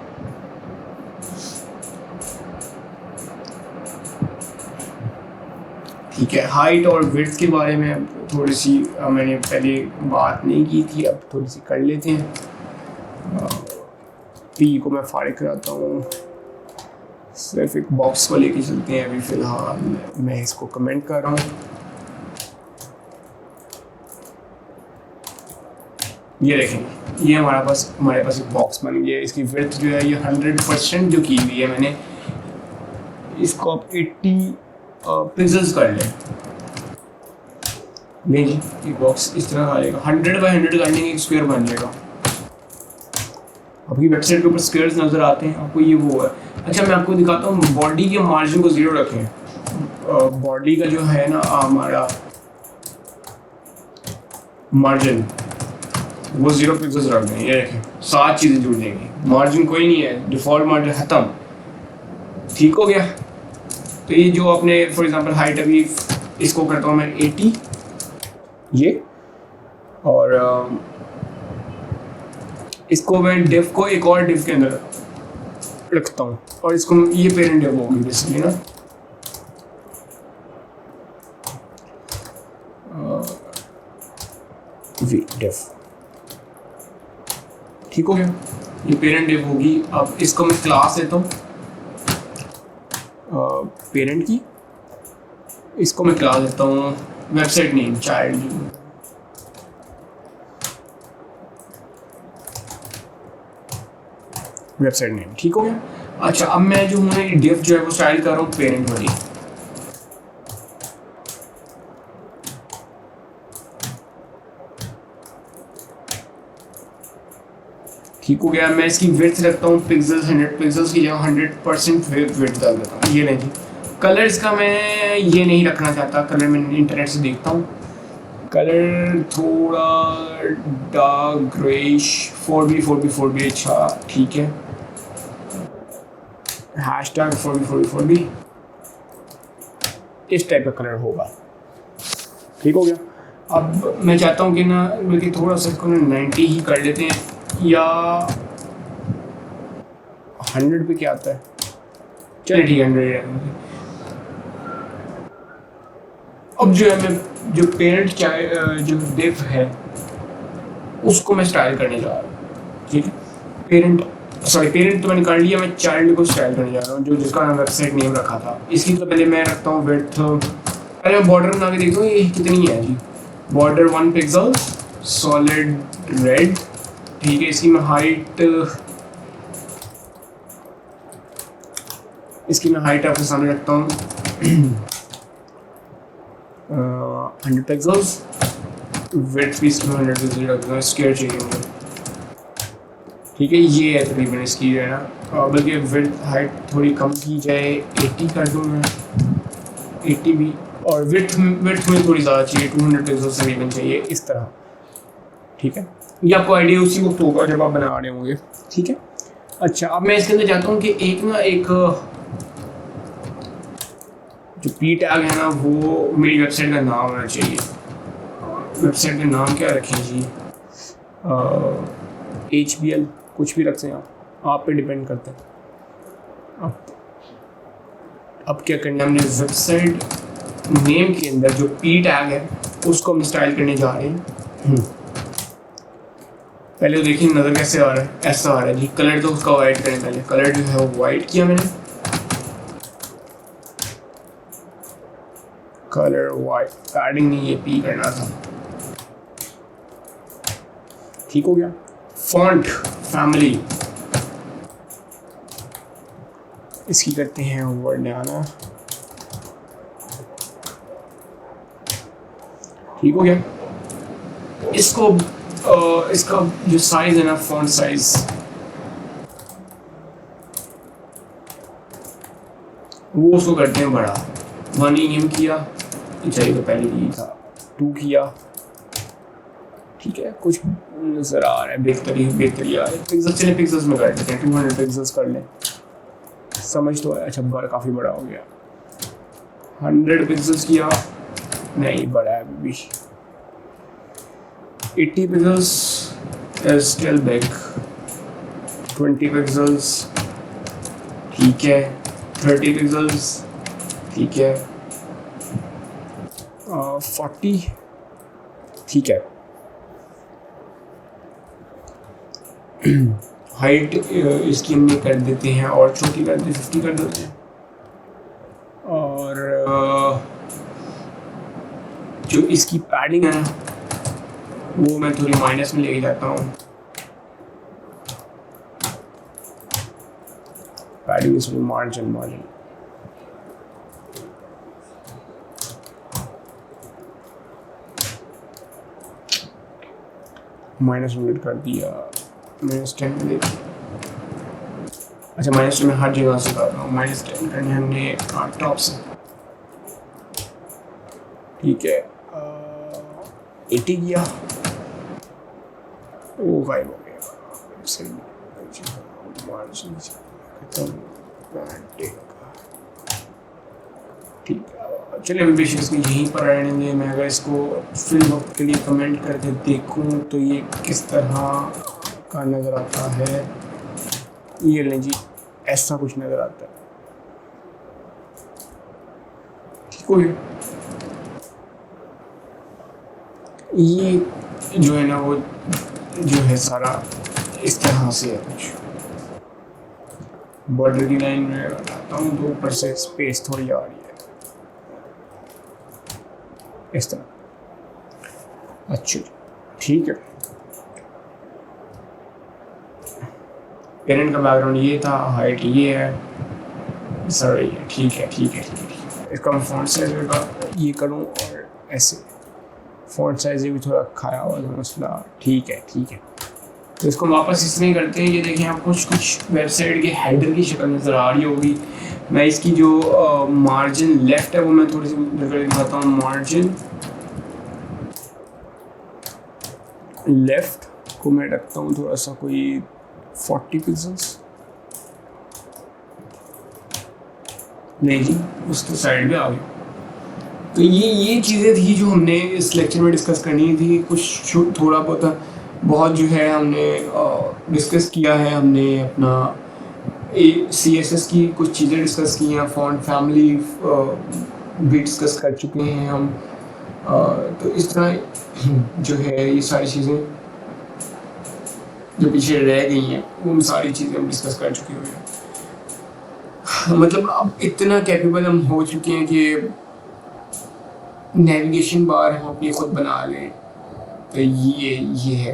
ठीक है, हाइट और विड्थ के बारे में थोड़ी सी मैंने पहले बात नहीं की थी, अब थोड़ी सी कर लेते हैं। पी को मैं फारिग कराता हूँ, सिर्फ एक बॉक्स को लेके चलते हैं। अभी फ़िलहाल मैं इसको कमेंट कर रहा हूँ। ये देखें, ये हमारे पास एक बॉक्स बन गया है। इसकी विड्थ जो है ये 100% जो की हुई है मैंने, इसको आप 80 पिक्सल्स कर लें। नहीं जी, ये बॉक्स इस तरह आ जाएगा, 100 बाई 100 करने एक स्क्वायर बन जाएगा। आपकी वेबसाइट के ऊपर स्क्वायर्स नज़र आते हैं आपको, ये वो है। अच्छा, मैं आपको दिखाता हूँ, बॉडी के मार्जिन को 0 रखें। बॉडी का जो है ना हमारा मार्जिन वो 0 पिक्सल्स रख दें। ये देखें, 7 चीज़ें जुड़ जाएंगी, मार्जिन कोई नहीं है, डिफ़ॉल्ट मार्जिन ख़त्म। ठीक हो गया। तो ये जो आपने फॉर एग्जांपल हाइट, अभी इसको करता हूँ मैं 80 ये, और इसको मैं डिव को एक और डिव के अंदर रखता हूँ, और इसको ये पेरेंट डिव होगी बेसिकली ना। डिव ठीक हो गया, ये पेरेंट डिव होगी। अब इसको मैं क्लास देता हूँ पेरेंट की, इसको मैं क्लास देता हूँ website name child. Website name ठीक हो गया। अच्छा, अब मैं जो हूँ डिव जो है वो स्टाइल कर रहा हूँ पेरेंट वाली। ठीक हो गया। मैं इसकी विड्थ रखता हूँ पिक्सल्स, 100 पिक्सल्स की जगह 100% विड्थ डाल देता हूँ। ये नहीं जी, कलर्स का मैं ये नहीं रखना चाहता, कलर मैं इंटरनेट से देखता हूँ। कलर थोड़ा डार्क ग्रेइश, 4B अच्छा ठीक है। हैशटैग 4B इस टाइप का कलर होगा। ठीक हो गया। अब मैं चाहता हूँ कि ना बल्कि थोड़ा सा इसको 90 ही कर लेते हैं, या 100 पे क्या आता है, चलिए ठीक है 100। अब जो है मैं जो पेरेंट जो डिव है उसको मैं स्टाइल करने जा रहा हूँ। ठीक है, पेरेंट तो मैंने कर लिया, मैं चाइल्ड को स्टाइल करने जा रहा हूँ, जो जिसका मैं वेबसाइट नेम रखा था। इसकी तो पहले मैं रखता हूँ विड्थ, पहले मैं बॉर्डर बना के देखता हूँ ये कितनी है जी। Border 1 pixel solid red. ठीक है, इसकी मैं हाइट आपके सामने रखता हूँ 100 पिक्सल्स। विड्थ भी इसकी 100 पिक्सल रखता हूँ, स्क्वायर चाहिए मुझे। ठीक है, ये है तकरीबन इसकी जो है ना, बल्कि विड्थ हाइट थोड़ी कम की जाए, 80 कर दूँ मैं, 80 भी। और विड्थ में थोड़ी ज़्यादा चाहिए, 200 पिक्सल तकरीबन चाहिए इस तरह। ठीक है, ये आपको आइडिया उसी वक्त होगा जब आप बना रहे होंगे। ठीक है। अच्छा, अब मैं इसके अंदर चाहता हूँ कि एक जो पी टैग है ना वो मेरी वेबसाइट का नाम होना चाहिए। वेबसाइट का नाम क्या रखें जी, HBL कुछ भी रख सकते हैं आप पे डिपेंड करता है। अब क्या करना है, हमने वेबसाइट नेम के अंदर जो पी टैग है उसको हम स्टाइल करने जा रहे हैं। पहले तो देखिए नज़र कैसे आ रहा है, ऐसा आ रहा है जी। कलर तो उसका वाइट करें, पहले कलर जो है वो वाइट किया मैंने, कलर वाइट। पैडिंग नहीं, ये पी करना था। ठीक हो गया। फॉन्ट फैमिली, इसकी करते हैं वर्णमाला, ठीक हो गया। इसको इसका जो साइज है ना, फॉन्ट साइज, वो उसको करते हैं बड़ा। 1 mm किया, चाहिए तो पहले ही था, 2 किया, ठीक है। कुछ नजर आ रहा है, बेहतरी आ रहा है। पिक्सल, चले पिक्सल्स में कर देते हैं, 200 पिक्सल्स कर लें, समझ तो है। अच्छा बड़ा, काफ़ी बड़ा हो गया। 100 पिक्सल्स किया, नहीं बड़ा है अभी भी। 80 pixels is still big. 20 pixels, ठीक है। 30 पिक्सल्स, ठीक है। 40, ठीक है। हाइट इसकी हम कर देते हैं और छोटी कर देते, 50 कर देते हैं। और जो इसकी पैडिंग है ना, वो मैं थोड़ी माइनस में लेके जाता हूँ। पैडिंग इज मार्जिन -100 कर दिया, -10 में देखिए। अच्छा -10 में हर जगह से कर रहा हूँ, -10 करने हमने टॉप से, ठीक है। 80 किया, वो गायब हो गया। ठीक है, चलिए अभी बेशक इसको यहीं पर रहने दें। मैं अगर इसको फिल वक्त के लिए कमेंट करके देखूं तो ये किस तरह का नज़र आता है। ये लें जी, ऐसा कुछ नज़र आता है, ठीक हो गया। ये जो है ना, वो जो है सारा इस तरह से है। कुछ बॉर्डर की लाइन में लगाता हूँ तो ऊपर से स्पेस थोड़ी आ रही है, इस तरह। अच्छा ठीक है। पेरेंट का बैकग्राउंड ये था, हाइट ये है, सर ये ठीक है, ठीक है, ठीक है। इसका मैं फॉन्ट साइज का ये करूँ और ऐसे फॉन्ट साइज भी थोड़ा खाया हुआ था मसला, ठीक है, ठीक है। तो इसको वापस इसमें करते हैं। ये देखें, आपको कुछ वेबसाइट के हेडर की शक्ल नज़र आ रही होगी। मैं इसकी जो मार्जिन लेफ्ट है वो मैं थोड़ी सी दिखाता हूँ। मार्जिन लेफ्ट को मैं रखता हूँ थोड़ा सा, कोई 40 पिक्सल्स, नहीं जी उसके साइड में आ गई। तो ये चीज़ें थी जो हमने इस लेक्चर में डिस्कस करनी थी। कुछ थोड़ा बहुत जो है हमने डिस्कस किया है। हमने अपना CSS की कुछ चीज़ें डिस्कस की हैं, फॉन्ट फैमिली भी डिस्कस कर चुके हैं हम। तो इस तरह जो है ये सारी चीज़ें जो पीछे रह गई हैं उन सारी चीज़ें हम डिस्कस कर चुके हुए हैं। मतलब अब इतना कैपेबल हम हो चुके हैं कि नेविगेशन बार हम अपनी खुद बना लें। तो ये है।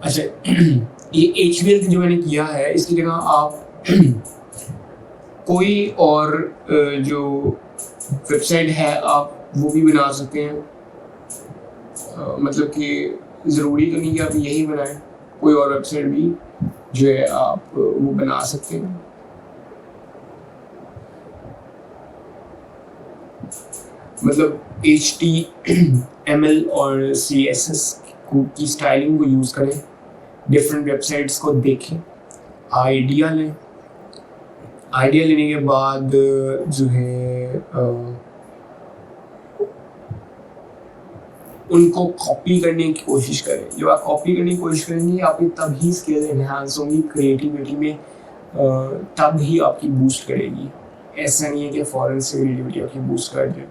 अच्छा ये HTML जो मैंने किया है, इसकी जगह आप कोई और जो वेबसाइट है आप वो भी बना सकते हैं। मतलब कि ज़रूरी तो नहीं कि आप यही बनाएं, कोई और वेबसाइट भी जो है आप वो बना सकते हैं। मतलब HTML और CSS की स्टाइलिंग को यूज़ करें, डिफरेंट वेबसाइट्स को देखें, आइडिया लें। आइडिया लेने के बाद जो है उनको कॉपी करने की कोशिश करें। जब आप कॉपी करने की कोशिश करेंगे आपकी तभी स्किल एनहांस होंगी, क्रिएटिविटी में तब ही आपकी बूस्ट करेगी। ऐसा नहीं है कि फ़ौरन से क्रिएटिविटी आपकी बूस्ट कर दे।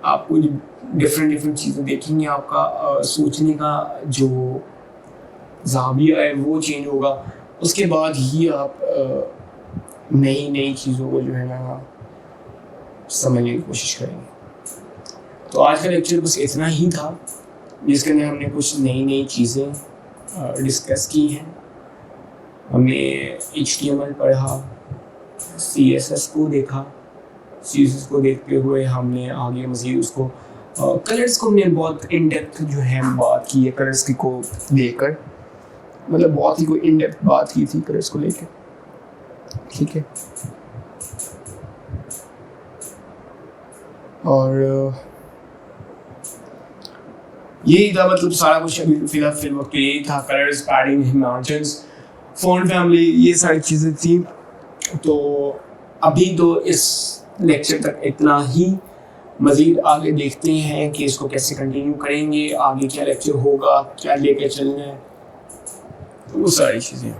आपको डिफरेंट चीज़ें देखेंगे, आपका सोचने का जो ज़ाविया है वो चेंज होगा। उसके बाद ही आप नई चीज़ों को जो है ना समझने की कोशिश करेंगे। तो आज का लेक्चर बस इतना ही था, जिसके अंदर हमने कुछ नई नई चीज़ें डिस्कस की हैं। हमने HTML पढ़ा, CSS को देखा, CSS को देखते हुए हमने आगे मज़ीद उसको कलर्स को हमने बहुत इन डेप्थ जो है बात की है कलर्स की को लेकर, मतलब बहुत ही कोई इन डेप्थ बात की थी कलर्स को लेकर, ठीक है। और यही था, मतलब सारा कुछ अभी फिल वक्त यही था, colours, padding, margins, font family, ये सारी चीज़ें थी। तो अभी तो इस लेक्चर तक इतना ही, मज़ीद आगे देखते हैं कि इसको कैसे कंटिन्यू करेंगे, आगे क्या लेक्चर होगा, क्या लेकर चलना है, वो सारी चीज़ें।